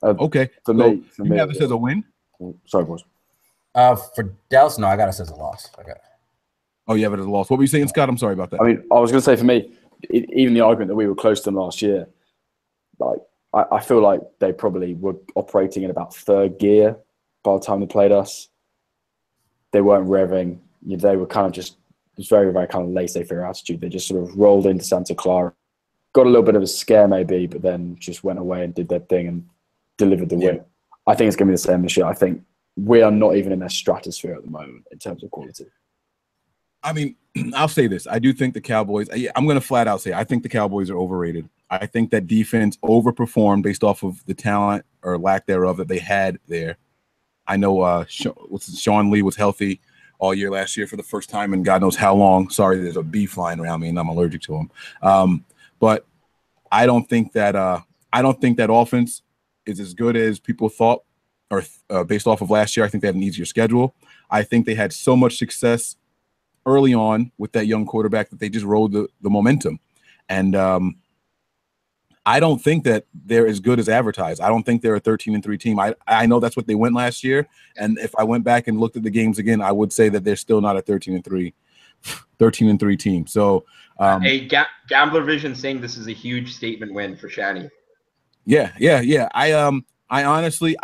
Okay. For So me, you have this as a win? Sorry, boys. For Dallas, no, I got us as a loss. Okay. Oh, you have it as a loss. What were you saying, Scott? I'm sorry about that. I mean, I was going to say for me, even the argument that we were close to them last year, like I feel like they probably were operating in about third gear by the time they played us. They weren't revving. They were kind of just very, very kind of laissez-faire attitude. They just sort of rolled into Santa Clara, got a little bit of a scare maybe, but then just went away and did their thing and delivered the win. I think it's going to be the same this year. I think we are not even in their stratosphere at the moment in terms of quality. I mean, I'll say this. I do think the Cowboys, I'm going to flat out say, I think the Cowboys are overrated. I think that defense overperformed based off of the talent or lack thereof that they had there. I know Sean Lee was healthy all year last year for the first time in God knows how long. Sorry, there's a bee flying around me and I'm allergic to him. But I don't think that offense is as good as people thought, or based off of last year. I think they had an easier schedule. I think they had so much success early on with that young quarterback that they just rode the momentum. And I don't think that they're as good as advertised. I don't think they're a 13-3 team. I know that's what they went last year. And if I went back and looked at the games again, I would say that they're still not a 13-3 team. So a Gambler Vision saying this is a huge statement win for Shani. Yeah. I honestly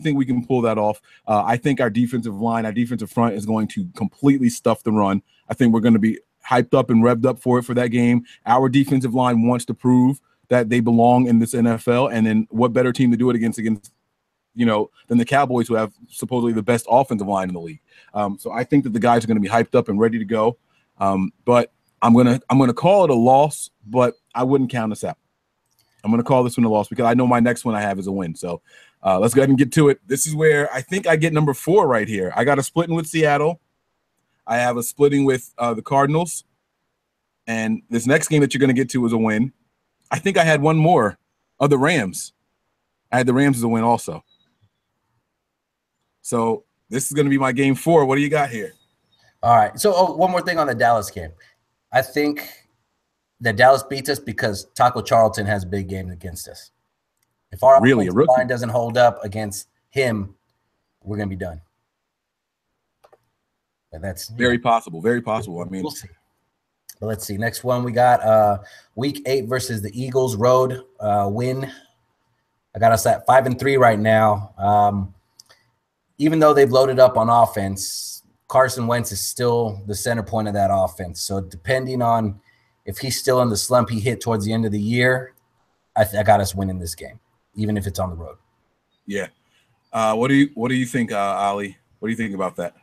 think we can pull that off. I think our defensive line, our defensive front is going to completely stuff the run. I think we're going to be hyped up and revved up for that game. Our defensive line wants to prove that they belong in this NFL, and then what better team to do it against than the Cowboys, who have supposedly the best offensive line in the league. So I think that the guys are going to be hyped up and ready to go. But I'm gonna call it a loss, but I wouldn't count us out. I'm going to call this one a loss because I know my next one I have is a win. So let's go ahead and get to it. This is where I think I get number 4 right here. I got a splitting with Seattle. I have a splitting with the Cardinals. And this next game that you're going to get to is a win. I think I had one more of the Rams. I had the Rams as a win also. So this is going to be my game 4. What do you got here? All right. So one more thing on the Dallas game. I think that Dallas beats us because Taco Charlton has a big game against us. If our offensive line doesn't hold up against him, we're going to be done. But that's very possible. Very possible. I mean, we'll see. But let's see. Next one, we got Week 8 versus the Eagles road win. I got us at 5-3 right now. Even though they've loaded up on offense, Carson Wentz is still the center point of that offense. So depending on if he's still in the slump he hit towards the end of the year, I got us winning this game, even if it's on the road. Yeah. What do you think, Ali? What do you think about that?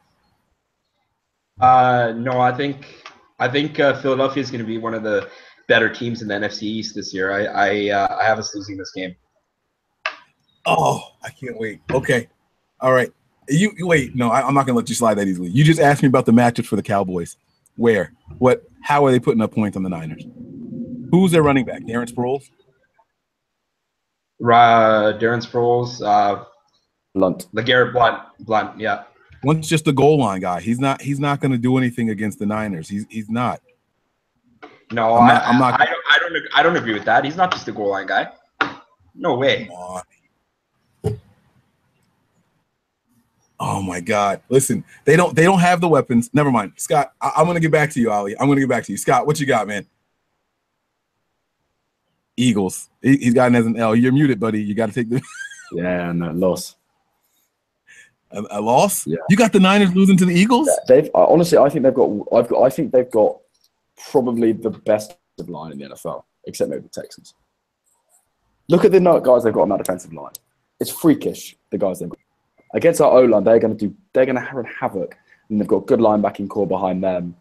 No, I think Philadelphia is going to be one of the better teams in the NFC East this year. I have us losing this game. Oh, I can't wait. Okay. All right. You wait. No, I'm not going to let you slide that easily. You just asked me about the matchups for the Cowboys. Where? What? How are they putting up points on the Niners? Who's their running back? Darren Sproles? Darren Sproles. Blunt. LeGarrette Blunt. Yeah. One's just a goal line guy. He's not going to do anything against the Niners. He's not. No, I don't agree with that. He's not just a goal line guy. No way. Oh my God! Listen, they don't have the weapons. Never mind, Scott. I'm gonna get back to you, Ali. I'm gonna get back to you, Scott. What you got, man? Eagles. He's got it as an L. You're muted, buddy. You got to take the. Yeah, no, loss. A loss? Yeah. You got the Niners losing to the Eagles? Yeah, honestly, I think they've got probably the best line in the NFL, except maybe the Texans. Look at the guys they've got on that defensive line. It's freakish. The guys they've got against our O-line, they're going to have havoc, and they've got good linebacking core behind them.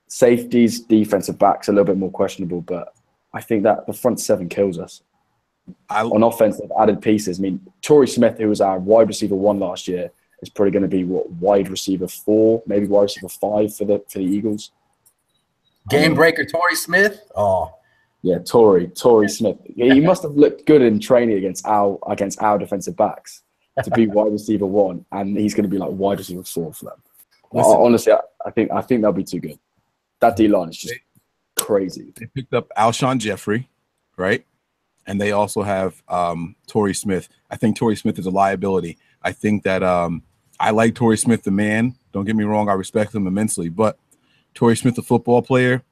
Safeties, defensive backs, a little bit more questionable, but I think that the front seven kills us. On offense, they've added pieces. I mean, Torrey Smith, who was our wide receiver 1 last year, is probably going to be wide receiver 4, maybe wide receiver 5 for the Eagles. Game breaker, Torrey Smith. Oh, yeah, Torrey Smith. He must have looked good in training against our defensive backs to be wide receiver 1, and he's going to be like wide receiver 4 for them. Honestly, I think they'll be too good. That D line is just crazy. They picked up Alshon Jeffrey, right? And they also have Torrey Smith. I think Torrey Smith is a liability. I think that I like Torrey Smith, the man. Don't get me wrong. I respect him immensely. But Torrey Smith, the football player,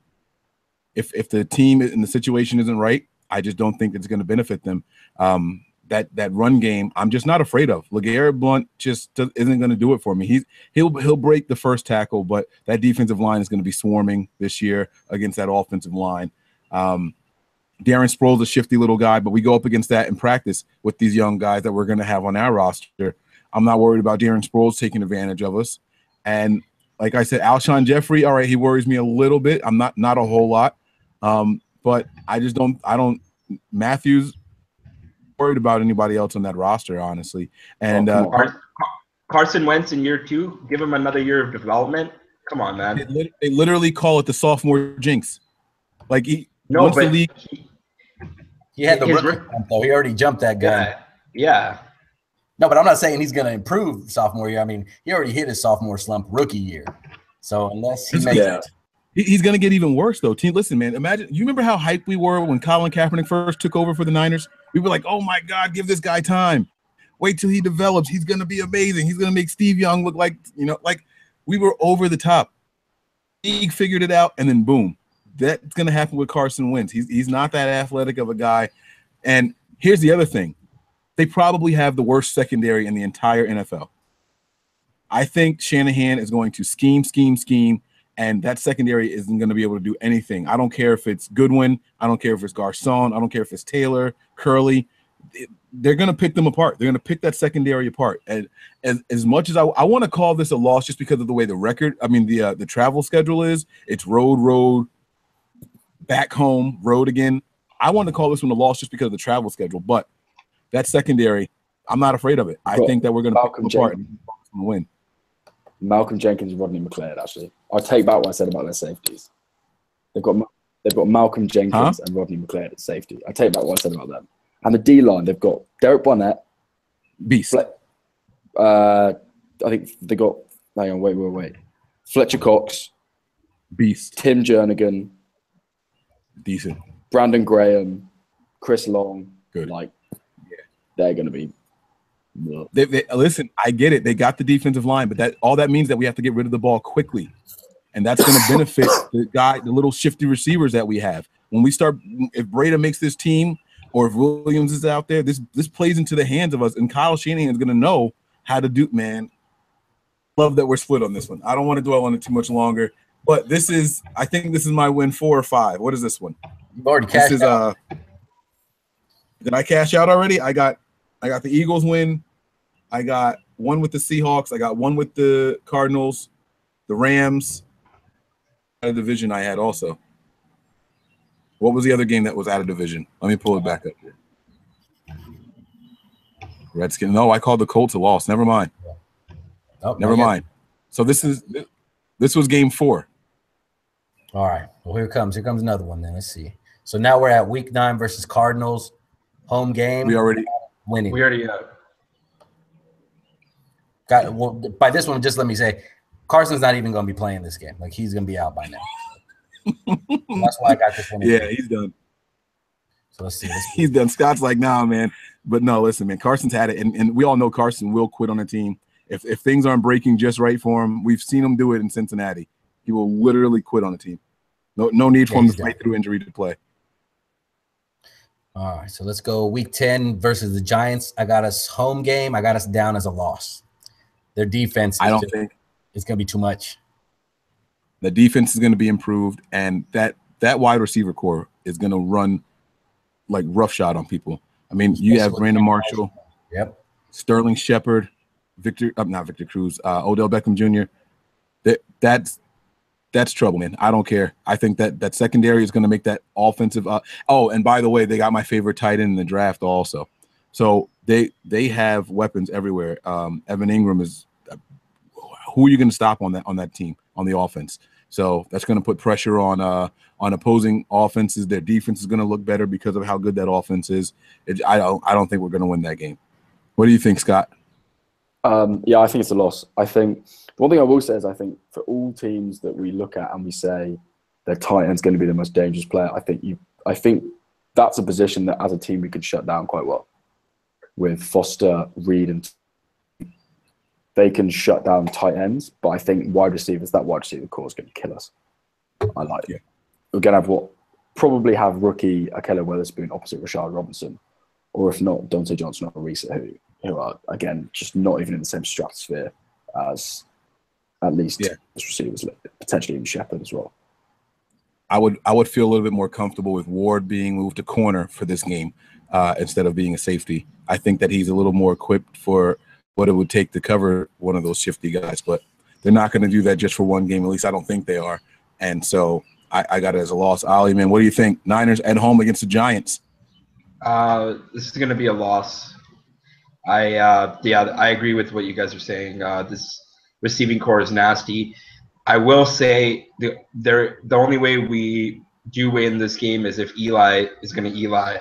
if the team and the situation isn't right, I just don't think it's going to benefit them. That run game, I'm just not afraid of. LeGarrette Blount just isn't going to do it for me. He'll break the first tackle, but that defensive line is going to be swarming this year against that offensive line. Darren Sproles, a shifty little guy, but we go up against that in practice with these young guys that we're going to have on our roster. I'm not worried about Darren Sproles taking advantage of us. And like I said, Alshon Jeffrey, all right, he worries me a little bit. I'm not a whole lot. But I don't Matthews worried about anybody else on that roster, honestly. And Carson Wentz in year 2, give him another year of development. Come on, man. They literally call it the sophomore jinx. Like he had the rookie jump, though. He already jumped that guy. Yeah. No, but I'm not saying he's going to improve sophomore year. I mean, he already hit his sophomore slump rookie year. So unless he makes it. He's going to get even worse, though. Listen, man, imagine – you remember how hyped we were when Colin Kaepernick first took over for the Niners? We were like, oh, my God, give this guy time. Wait till he develops. He's going to be amazing. He's going to make Steve Young look like we were over the top. He figured it out, and then boom. That's going to happen with Carson Wentz. He's not that athletic of a guy. And here's the other thing. They probably have the worst secondary in the entire NFL. I think Shanahan is going to scheme, and that secondary isn't going to be able to do anything. I don't care if it's Goodwin. I don't care if it's Garcon. I don't care if it's Taylor, Curley. They're going to pick them apart. They're going to pick that secondary apart. And as much as I want to call this a loss just because of the way the travel schedule is, it's road, back home, road again. I want to call this one a loss just because of the travel schedule. But that secondary, I'm not afraid of it. I think that we're going to pick them apart and win. Malcolm Jenkins and Rodney McLeod, actually. I'll take back what I said about their safeties. They've got Malcolm Jenkins and Rodney McLeod at safety. I take back what I said about them. And the D-line, they've got Derek Barnett. Beast. I think they got – hang on, wait. Fletcher Cox. Beast. Tim Jernigan. Decent. Brandon Graham. Chris Long. Good. They're going to be – listen, I get it. They got the defensive line, but all that means that we have to get rid of the ball quickly. And that's going to benefit the little shifty receivers that we have. When we start, if Breda makes this team or if Williams is out there, this plays into the hands of us. And Kyle Shanahan is going to know how to do, man. Love that we're split on this one. I don't want to dwell on it too much longer. But I think this is my win 4 or 5. What is this one? You've already cashed out. Did I cash out already? I got the Eagles win. I got one with the Seahawks. I got one with the Cardinals, the Rams. Out of division I had also. What was the other game that was out of division? Let me pull it back up here. Redskins. No, I called the Colts a loss. Never mind. Oh, Never mind. So this was game 4. All right. Well, here comes another one then. Let's see. So now we're at week 9 versus Cardinals. Home game. We already winning. We already well, by this one, just let me say, Carson's not even going to be playing this game. Like, he's going to be out by now. That's why I got this one. Yeah, he's done. So let's see. He's done. Scott's like, nah, man. But no, listen, man, Carson's had it. And we all know Carson will quit on a team. If things aren't breaking just right for him, we've seen him do it in Cincinnati. He will literally quit on a team. No need for him to fight through injury to play. All right, so let's go week 10 versus the Giants. I got us home game. I got us down as a loss. Their defense, I don't think it's going to be too much. The defense is going to be improved, and that wide receiver core is going to run like roughshod on people. I mean, you have Brandon Marshall, Sterling Shepard, not Victor Cruz, Odell Beckham Jr. That's trouble, man. I don't care. I think that secondary is going to make that offensive. And by the way, they got my favorite tight end in the draft also. So they have weapons everywhere. Evan Ingram is. Who are you going to stop on that team on the offense? So that's going to put pressure on opposing offenses. Their defense is going to look better because of how good that offense is. I don't think we're going to win that game. What do you think, Scott? Yeah, I think it's a loss. I think one thing I will say is I think for all teams that we look at and we say their tight end's going to be the most dangerous player. I think that's a position that as a team we could shut down quite well with Foster, Reed, and they can shut down tight ends. But I think wide receivers, that wide receiver core is going to kill us. I like it. We're going to probably have rookie Akella Weatherspoon opposite Rashard Robinson, or if not, Dante Johnson or Reese, who are, again, just not even in the same stratosphere as at least receivers, potentially even Shepard as well. I would feel a little bit more comfortable with Ward being moved to corner for this game instead of being a safety. I think that he's a little more equipped for what it would take to cover one of those shifty guys, but they're not going to do that just for one game. At least I don't think they are. And so I got it as a loss. Ollie, man, what do you think? Niners at home against the Giants. This is going to be a loss. I agree with what you guys are saying. This receiving core is nasty. I will say the only way we do win this game is if Eli is going to Eli.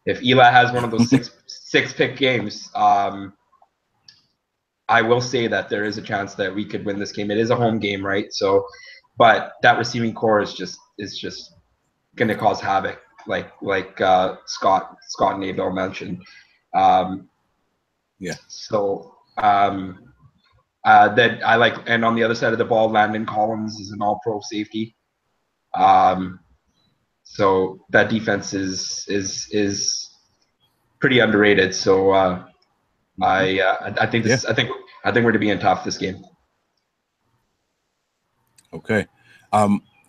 If Eli has one of those six pick games, I will say that there is a chance that we could win this game. It is a home game, right? So, but that receiving core is just going to cause havoc, like Scott and Abel mentioned. So that I like, and on the other side of the ball, Landon Collins is an All-Pro safety. So that defense is pretty underrated. So I think this. I think we're going to be in tough this game. Okay.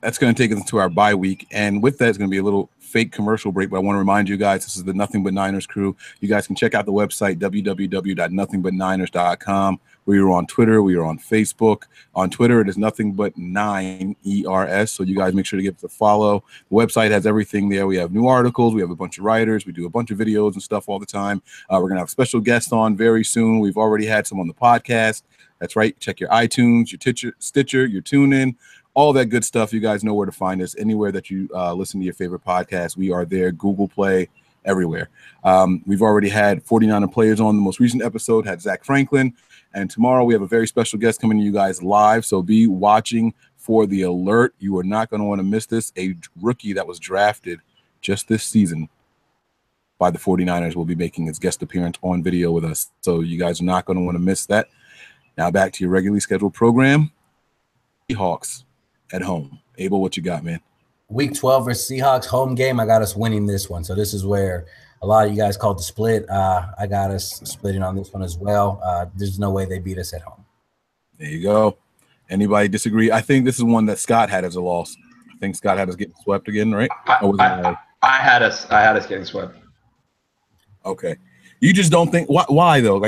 That's going to take us to our bye week. And with that, it's going to be a little fake commercial break. But I want to remind you guys, this is the Nothing But Niners crew. You guys can check out the website, www.nothingbutniners.com. We are on Twitter. We are on Facebook. On Twitter, it is Nothing But 9 ERS. So you guys make sure to give us a follow. The website has everything there. We have new articles. We have a bunch of writers. We do a bunch of videos and stuff all the time. We're going to have special guests on very soon. We've already had some on the podcast. That's right. Check your iTunes, your Stitcher, your TuneIn, all that good stuff. You guys know where to find us. Anywhere that you listen to your favorite podcast, we are there. Google Play, everywhere. We've already had 49er players on. The most recent episode had Zach Franklin. And tomorrow we have a very special guest coming to you guys live. So be watching for the alert. You are not going to want to miss this. A rookie that was drafted just this season by the 49ers will be making his guest appearance on video with us. So you guys are not going to want to miss that. Now back to your regularly scheduled program. Seahawks at home. Abel, what you got, man? Week 12 versus Seahawks home game. I got us winning this one. So this is where a lot of you guys called the split. I got us splitting on this one as well. There's no way they beat us at home. There you go. Anybody disagree? I think this is one that Scott had as a loss. I think Scott had us getting swept again, right? I had us getting swept. Okay. You just don't think why though?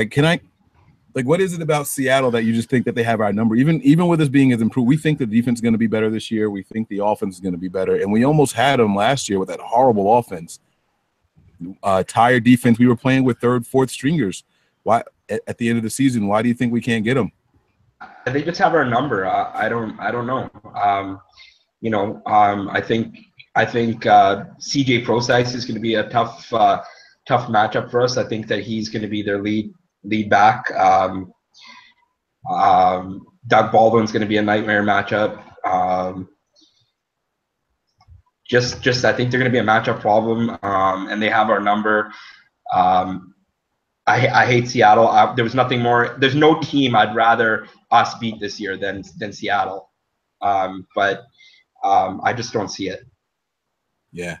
What is it about Seattle that you just think that they have our number? Even with us being as improved, we think the defense is going to be better this year. We think the offense is going to be better. And we almost had them last year with that horrible offense. Tired defense. We were playing with third, fourth stringers. Why at the end of the season? Why do you think we can't get them? They just have our number. I don't know. I think CJ Prosise is going to be a tough matchup for us. I think that he's going to be their lead back. Doug Baldwin's going to be a nightmare matchup. Just I think they're going to be a matchup problem, and they have our number. I hate Seattle. There's no team I'd rather us beat this year than Seattle. But I just don't see it. Yeah.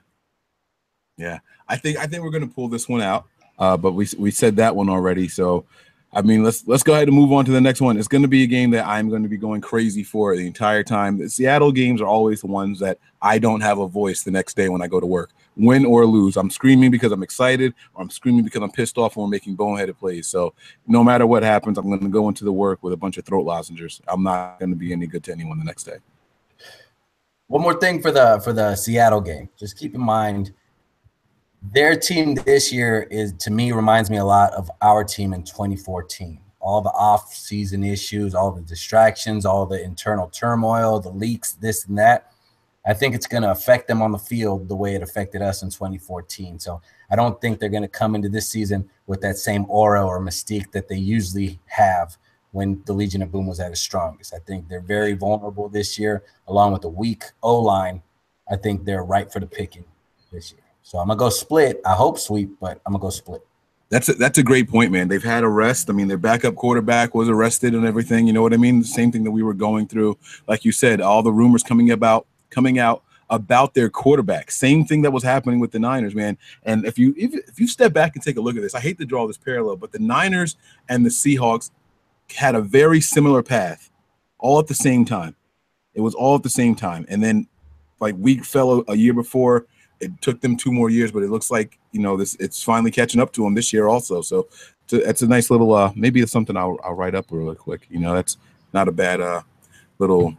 I think we're going to pull this one out. But we said that one already. So, I mean, let's go ahead and move on to the next one. It's going to be a game that I'm going to be going crazy for the entire time. The Seattle games are always the ones that I don't have a voice the next day when I go to work. Win or lose, I'm screaming because I'm excited, or I'm screaming because I'm pissed off when we're making boneheaded plays. So no matter what happens, I'm going to go into the work with a bunch of throat lozenges. I'm not going to be any good to anyone the next day. One more thing for the Seattle game. Just keep in mind, their team this year to me reminds me a lot of our team in 2014. All the off-season issues, all the distractions, all the internal turmoil, the leaks, this and that. I think it's going to affect them on the field the way it affected us in 2014. So I don't think they're going to come into this season with that same aura or mystique that they usually have when the Legion of Boom was at its strongest. I think they're very vulnerable this year, along with the weak O-line. I think they're ripe for the picking this year. So I'm going to go split. I hope sweep, but I'm going to go split. That's a great point, man. They've had a rest. I mean, their backup quarterback was arrested and everything. You know what I mean? The same thing that we were going through. Like you said, all the rumors coming out about their quarterback. Same thing that was happening with the Niners, man. And if you step back and take a look at this, I hate to draw this parallel, but the Niners and the Seahawks had a very similar path, all at the same time. It was all at the same time. And then, like, weak fell a year before. It took them 2 more years, but it looks like, you know, it's finally catching up to them this year also. So it's a nice little maybe it's something I'll write up really quick. You know, that's not a bad little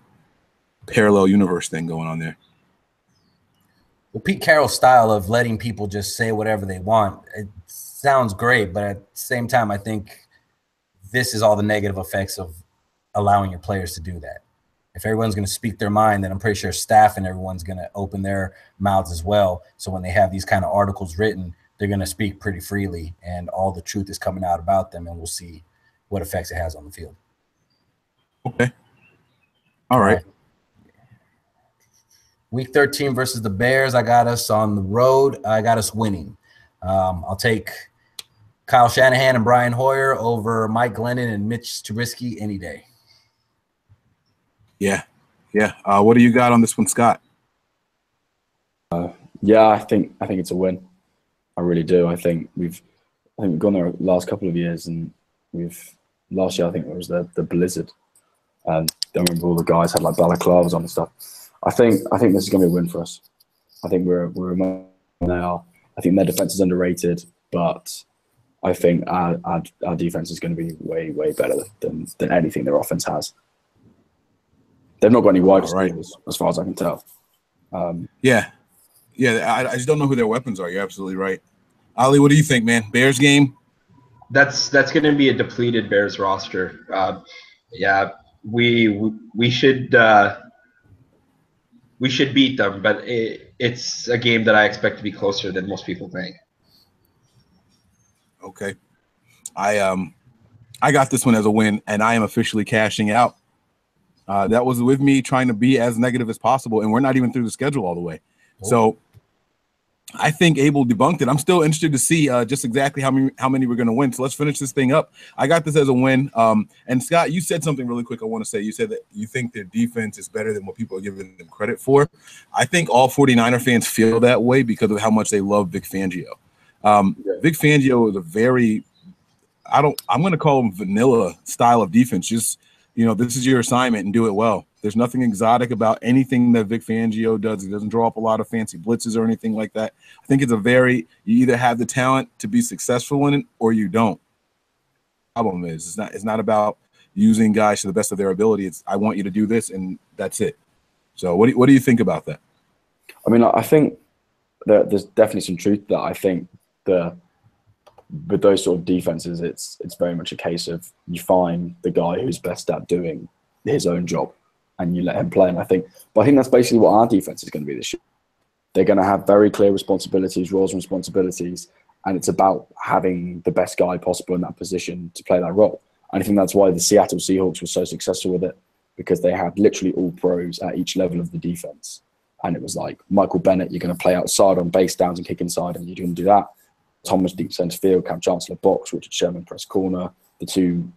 parallel universe thing going on there. Well, Pete Carroll's style of letting people just say whatever they want, it sounds great, but at the same time, I think this is all the negative effects of allowing your players to do that. If everyone's going to speak their mind, then I'm pretty sure staff and everyone's going to open their mouths as well. So when they have these kind of articles written, they're going to speak pretty freely, and all the truth is coming out about them, and we'll see what effects it has on the field. Okay. All right. Week 13 versus the Bears. I got us on the road. I got us winning. I'll take Kyle Shanahan and Brian Hoyer over Mike Glennon and Mitch Trubisky any day. Yeah. What do you got on this one, Scott? Yeah, I think it's a win. I really do. I think we've gone there the last couple of years, and last year I think it was the blizzard. And I remember all the guys had like balaclavas on and stuff. I think this is going to be a win for us. I think we're now. I think their defense is underrated, but I think our defense is going to be way better than anything their offense has. They've not got any wide receivers, as far as I can tell. Yeah. I just don't know who their weapons are. You're absolutely right. Ali, what do you think, man? Bears game? That's going to be a depleted Bears roster. Yeah, we should beat them, but it's a game that I expect to be closer than most people think. Okay. I got this one as a win, and I am officially cashing out. That was with me trying to be as negative as possible, and we're not even through the schedule all the way. Oh. So I think Abel debunked it. I'm still interested to see just exactly how many we're going to win. So let's finish this thing up. I got this as a win. And Scott, you said something really quick I want to say. You said that you think their defense is better than what people are giving them credit for. I think all 49er fans feel that way because of how much they love Vic Fangio. Vic Fangio is a very – I'm going to call him vanilla style of defense. Just – this is your assignment and do it well. There's nothing exotic about anything that Vic Fangio does. He doesn't draw up a lot of fancy blitzes or anything like that. I think it's you either have the talent to be successful in it or you don't. The problem is it's not about using guys to the best of their ability. It's I want you to do this and that's it. So what do you think about that? I mean, I think that there's definitely some truth that I think with those sort of defenses, it's very much a case of you find the guy who's best at doing his own job and you let him play. And I think that's basically what our defense is going to be this year. They're going to have very clear responsibilities, roles and responsibilities, and it's about having the best guy possible in that position to play that role. And I think that's why the Seattle Seahawks were so successful with it, because they had literally all pros at each level of the defense. And it was like, Michael Bennett, you're going to play outside on base downs and kick inside, and you're going to do that. Thomas deep center field, Cam Chancellor box, Richard Sherman press corner, the two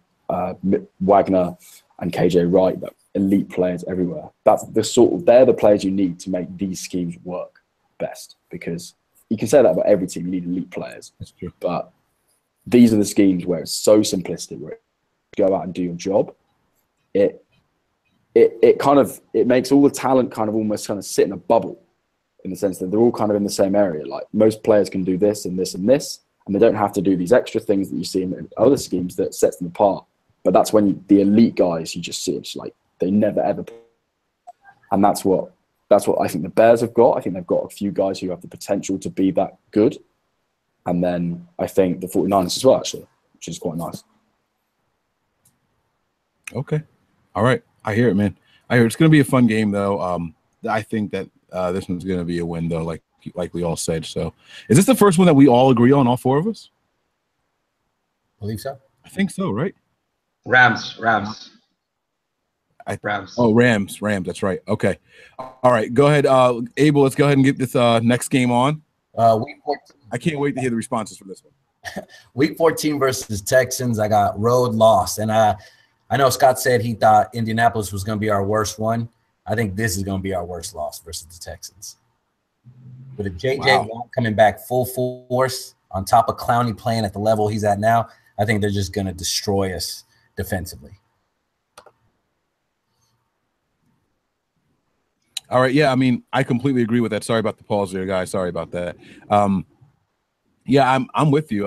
Wagner and KJ Wright, elite players everywhere. They're the players you need to make these schemes work best, because you can say that about every team. You need elite players. That's true. But these are the schemes where it's so simplistic, where you go out and do your job. It makes all the talent kind of almost kind of sit in a bubble, in the sense that they're all kind of in the same area. Like most players can do this and this and this, and they don't have to do these extra things that you see in other schemes that sets them apart. But that's when the elite guys, you just see it's like they never ever. And that's what I think the Bears have got. I think they've got a few guys who have the potential to be that good. And then I think the 49ers as well, actually, which is quite nice. Okay. All right. I hear it, man. I hear it. It's going to be a fun game, though. I think that this one's going to be a win, though, like we all said. So is this the first one that we all agree on, all four of us? I believe so. I think so, right? Rams. Oh, Rams. That's right. Okay. All right. Go ahead, Abel. Let's go ahead and get this next game on. Week 14. I can't wait to hear the responses for this one. Week 14 versus Texans. I got road loss, and I know Scott said he thought Indianapolis was going to be our worst one. I think this is going to be our worst loss versus the Texans. With a J.J. Watt coming back full force on top of Clowney playing at the level he's at now, I think they're just going to destroy us defensively. All right. Yeah, I mean, I completely agree with that. Sorry about the pause there, guys. Sorry about that. Yeah, I'm with you.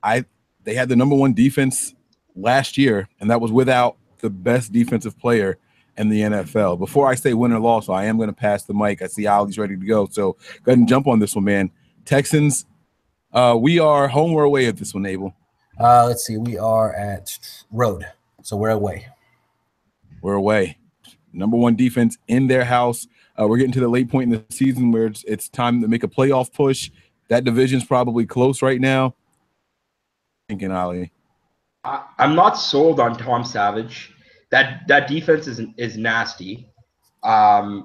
They had the number one defense last year, and that was without the best defensive player in the NFL. Before I say win or loss, I am going to pass the mic. I see Ali's ready to go. So go ahead and jump on this one, man. Texans, we are home or away at this one, Abel? Let's see. We are at road, so we're away. We're away. Number one defense in their house. We're getting to the late point in the season where it's time to make a playoff push. That division's probably close right now. Thinking, Ali. I'm not sold on Tom Savage. That defense is nasty. I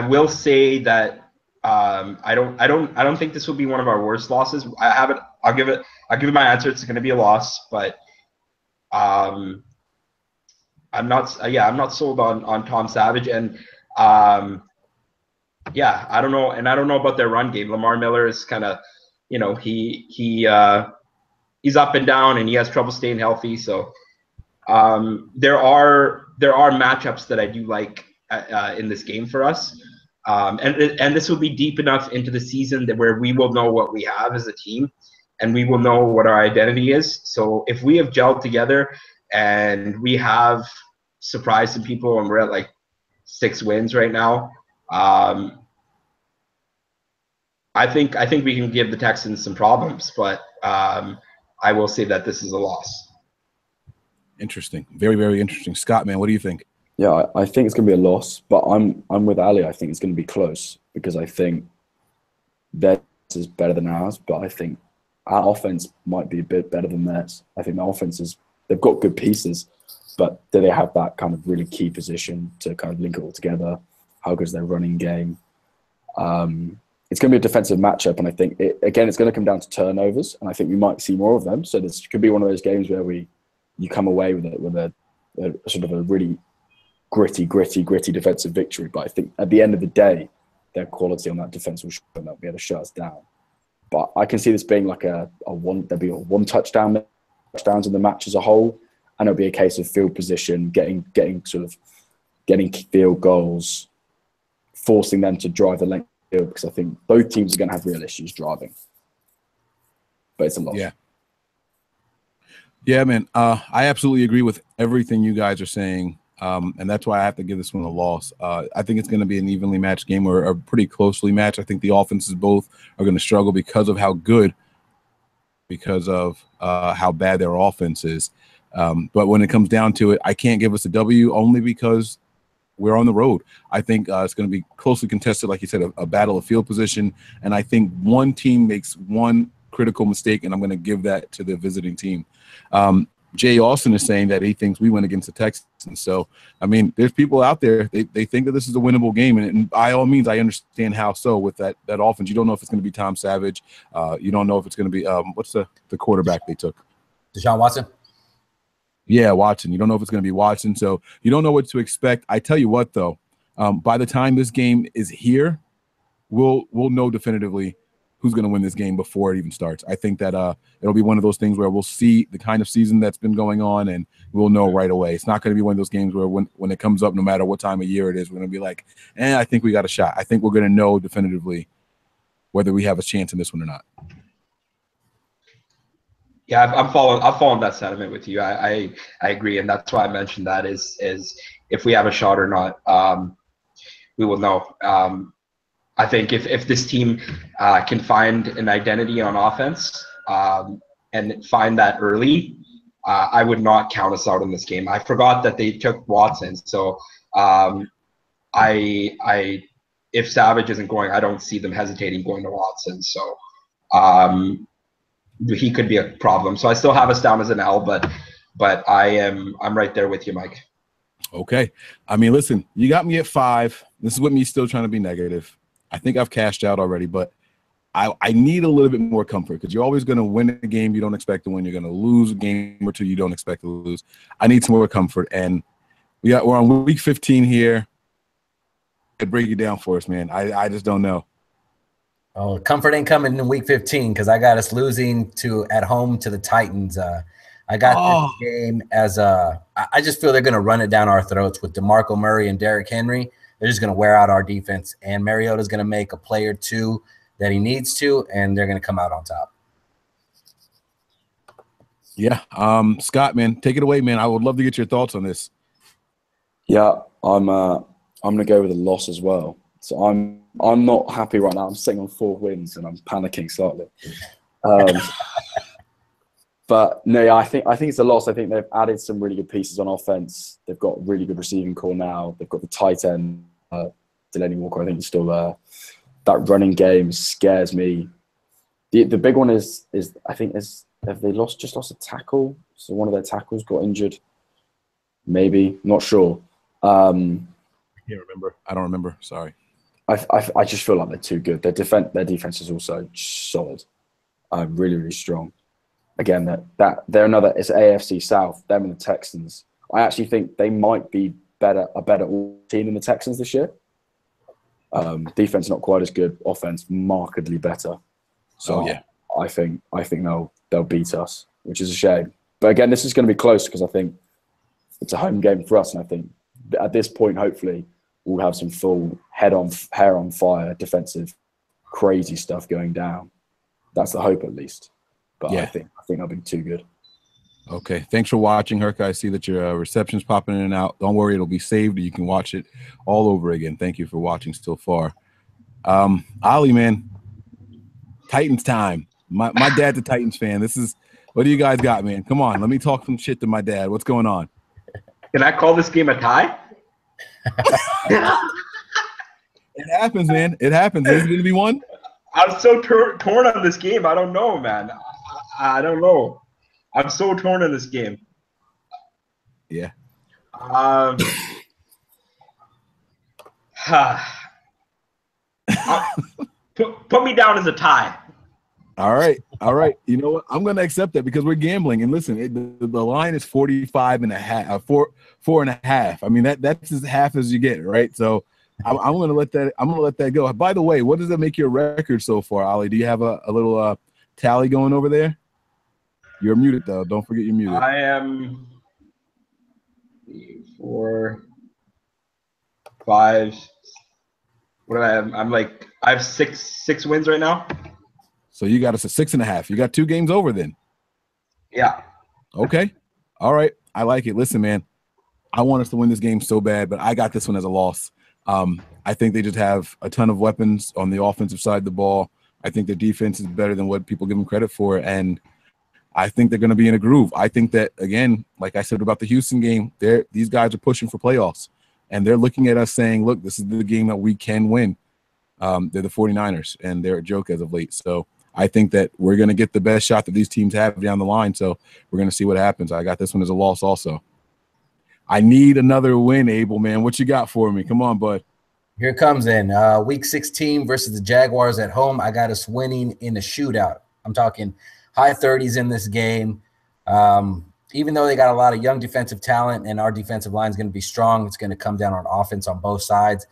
will say that I don't think this will be one of our worst losses. I'll give it my answer. It's going to be a loss, but I'm not sold on Tom Savage, and I don't know, and I don't know about their run game. Lamar Miller is kind of, he's up and down, and he has trouble staying healthy. So there are matchups that I do like in this game for us, and this will be deep enough into the season where we will know what we have as a team, and we will know what our identity is. So if we have gelled together and we have surprised some people, and we're at like 6 wins right now, I think we can give the Texans some problems, but I will say that this is a loss. Interesting. Very, very interesting. Scott, man, what do you think? Yeah, I think it's going to be a loss, but I'm with Ali. I think it's going to be close because I think theirs is better than ours, but I think our offense might be a bit better than theirs. I think the offense they've got good pieces, but do they have that kind of really key position to kind of link it all together? How good is their running game? It's going to be a defensive matchup, and I think, it's going to come down to turnovers, and I think we might see more of them. So this could be one of those games where you come away with a sort of a really gritty defensive victory. But I think at the end of the day, their quality on that defense will show and they'll be able to shut us down. But I can see this being like there'll be one touchdowns in the match as a whole, and it'll be a case of field position, getting field goals, forcing them to drive the length of the field, because I think both teams are going to have real issues driving. But it's a loss. Yeah, man. I absolutely agree with everything you guys are saying, and that's why I have to give this one a loss. I think it's going to be an evenly matched game, or a pretty closely matched. I think the offenses both are going to struggle because of how bad their offense is. But when it comes down to it, I can't give us a W only because we're on the road. I think it's going to be closely contested, like you said, a battle of field position. And I think one team makes one critical mistake, and I'm going to give that to the visiting team. Jay Austin is saying that he thinks we win against the Texans. So, I mean, there's people out there, they think that this is a winnable game. And by all means, I understand how so with that offense. You don't know if it's going to be Tom Savage. You don't know if it's going to be what's the quarterback they took? Deshaun Watson? Yeah, Watson. You don't know if it's going to be Watson. So you don't know what to expect. I tell you what, though, by the time this game is here, we'll know definitively who's going to win this game before it even starts. I think that it'll be one of those things where we'll see the kind of season that's been going on, and we'll know right away. It's not going to be one of those games where when it comes up, no matter what time of year it is, we're going to be like, I think we got a shot. I think we're going to know definitively whether we have a chance in this one or not. Yeah, I'm following that sentiment with you. I agree, and that's why I mentioned that is if we have a shot or not, we will know. I think if this team can find an identity on offense and find that early, I would not count us out in this game. I forgot that they took Watson, so if Savage isn't going, I don't see them hesitating going to Watson. So he could be a problem. So I still have us down as an L, but I'm right there with you, Mike. Okay. I mean, listen, you got me at 5. This is with me still trying to be negative. I think I've cashed out already, but I need a little bit more comfort because you're always going to win a game you don't expect to win. You're going to lose a game or two you don't expect to lose. I need some more comfort, and we're on week 15 here. Could break it down for us, man. I just don't know. Oh, comfort ain't coming in week 15 because I got us losing at home to the Titans. I got this game as I just feel they're going to run it down our throats with DeMarco Murray and Derrick Henry. They're just going to wear out our defense, and Mariota's going to make a play or two that he needs to, and they're going to come out on top. Yeah. Scott, man, take it away, man. I would love to get your thoughts on this. Yeah, I'm going to go with a loss as well. So I'm not happy right now. I'm sitting on 4 wins, and I'm panicking slightly. But no, yeah, I think it's a loss. I think they've added some really good pieces on offense. They've got a really good receiving core now. They've got the tight end, Delaney Walker. I think he's still there. That running game scares me. The big one is I think have they just lost a tackle? So one of their tackles got injured. Maybe, not sure. I can't remember. I don't remember. Sorry. I just feel like they're too good. Their defense is also solid. Really, really strong. Again, that they're another. It's AFC South. Them and the Texans. I actually think they might be a better team than the Texans this year. Defense not quite as good. Offense markedly better. So yeah, I think they'll beat us, which is a shame. But again, this is going to be close because I think it's a home game for us, and I think at this point, hopefully, we'll have some full hair on fire defensive crazy stuff going down. That's the hope, at least. But yeah. I think they'll be too good. Okay. Thanks for watching, Herc. I see that your reception's popping in and out. Don't worry, it'll be saved. You can watch it all over again. Thank you for watching so far. Ollie, man, Titans time. My dad's a Titans fan. What do you guys got, man? Come on, let me talk some shit to my dad. What's going on? Can I call this game a tie? It happens, man. It happens. Is it going to be one? I'm so torn on this game. I don't know, man. I don't know. I'm so torn on this game. Yeah. Put me down as a tie. All right. You know what? I'm going to accept that because we're gambling. And listen, the line is 45.5, 4.5. I mean, that's as half as you get, right? So I'm going to let that go. By the way, what does that make your record so far, Ollie? Do you have a little tally going over there? You're muted, though. Don't forget you're muted. I am 4, 5. What do I have? I have six wins right now. So you got us a 6.5. You got 2 games over then. Yeah. Okay. All right. I like it. Listen, man, I want us to win this game so bad, but I got this one as a loss. I think they just have a ton of weapons on the offensive side of the ball. I think their defense is better than what people give them credit for, and I think they're going to be in a groove. I think that, again, like I said about the Houston game, these guys are pushing for playoffs, and they're looking at us saying, look, this is the game that we can win. They're the 49ers, and they're a joke as of late. So I think that we're going to get the best shot that these teams have down the line, so we're going to see what happens. I got this one as a loss also. I need another win, Abel, man. What you got for me? Come on, bud. Here it comes in. Week 16 versus the Jaguars at home. I got us winning in a shootout. I'm talking high 30s in this game. Even though they got a lot of young defensive talent and our defensive line is going to be strong, it's going to come down on offense on both sides.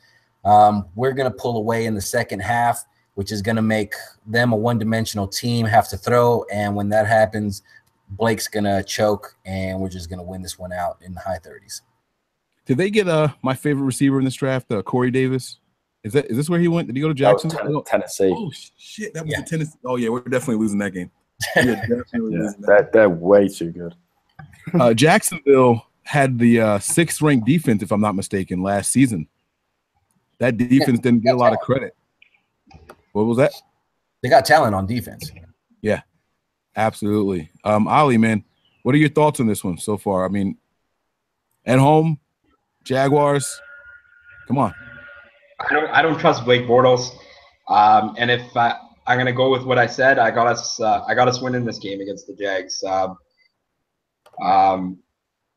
We're going to pull away in the second half, which is going to make them a one-dimensional team, have to throw. And when that happens, Blake's going to choke, and we're just going to win this one out in the high 30s. Did they get my favorite receiver in this draft, Corey Davis? Is this where he went? Did he go to Jackson? Tennessee. Oh, shit. That was the Tennessee. Oh, yeah, we're definitely losing that game. They're way too good. Jacksonville had the 6th ranked defense, if I'm not mistaken, last season. That defense didn't get a lot of credit. What was that? They got talent on defense. Yeah, absolutely. Ollie, man, what are your thoughts on this one so far? I mean, at home, Jaguars, come on. I don't trust Blake Bortles. And if I gonna go with what I said. I got us winning this game against the Jags.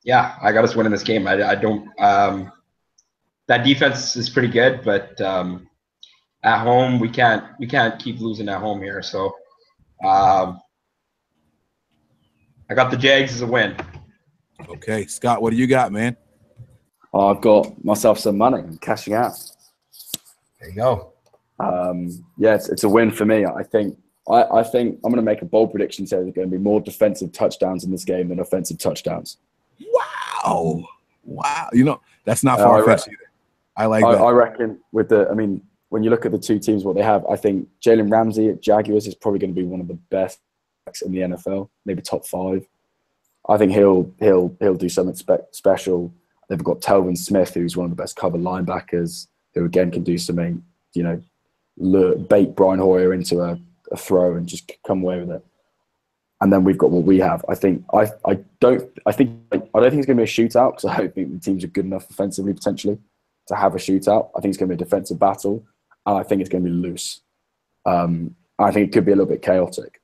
Yeah, I got us winning this game. I don't. That defense is pretty good, but at home we can't keep losing at home here. So I got the Jags as a win. Okay, Scott, what do you got, man? I've got myself some money. I'm cashing out. There you go. Yeah, it's a win for me. I think I'm going to make a bold prediction. Say there's going to be more defensive touchdowns in this game than offensive touchdowns. Wow. You know, that's not far-fetched either. I like that. I reckon when you look at the two teams, what they have, I think Jalen Ramsey at Jaguars is probably going to be one of the best in the NFL, maybe top 5. I think he'll do something special. They've got Telvin Smith, who's one of the best cover linebackers, who again can do something, bait Brian Hoyer into a throw and just come away with it. And then we've got what we have. I don't think it's going to be a shootout, because I don't think the teams are good enough offensively potentially to have a shootout. I think it's going to be a defensive battle, and I think it's going to be loose. I think it could be a little bit chaotic.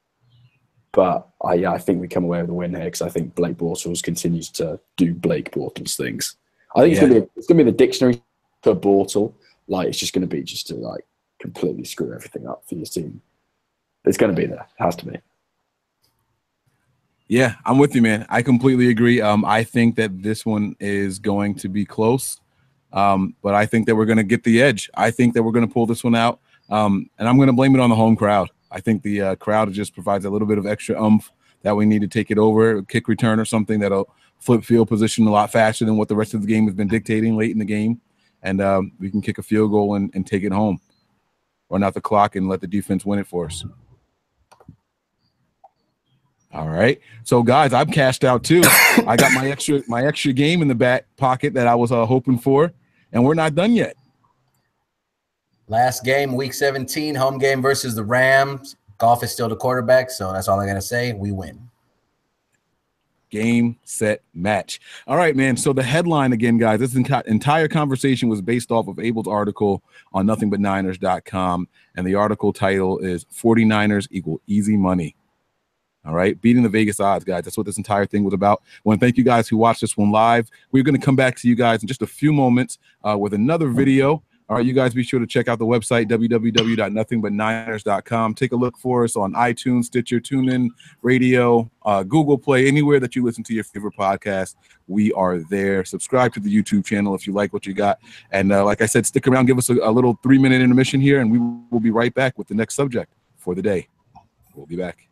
But I think we come away with a win here, because I think Blake Bortles continues to do Blake Bortles things. I think it's going to be the dictionary for Bortle. Like, it's just going to be to completely screw everything up for your team. It's going to be there. It has to be. Yeah, I'm with you, man. I completely agree. I think that this one is going to be close, but I think that we're going to get the edge. I think that we're going to pull this one out, and I'm going to blame it on the home crowd. I think the crowd just provides a little bit of extra oomph that we need to take it over, a kick return or something that'll flip field position a lot faster than what the rest of the game has been dictating late in the game, and we can kick a field goal and take it home, run out the clock and let the defense win it for us. All right. So, guys, I'm cashed out too. I got my extra game in the back pocket that I was hoping for, and we're not done yet. Last game, week 17, home game versus the Rams. Goff is still the quarterback, so that's all I got to say. We win. Game, set, match. All right, man. So the headline again, guys, this entire conversation was based off of Abel's article on nothingbutniners.com, and the article title is 49ers equal easy money. All right, beating the Vegas odds, guys. That's what this entire thing was about. I want to thank you guys who watched this one live. We're going to come back to you guys in just a few moments with another video. All right, you guys be sure to check out the website, www.nothingbutniners.com. Take a look for us on iTunes, Stitcher, TuneIn, Radio, Google Play, anywhere that you listen to your favorite podcast. We are there. Subscribe to the YouTube channel if you like what you got. And like I said, stick around, give us a little 3-minute intermission here, and we will be right back with the next subject for the day. We'll be back.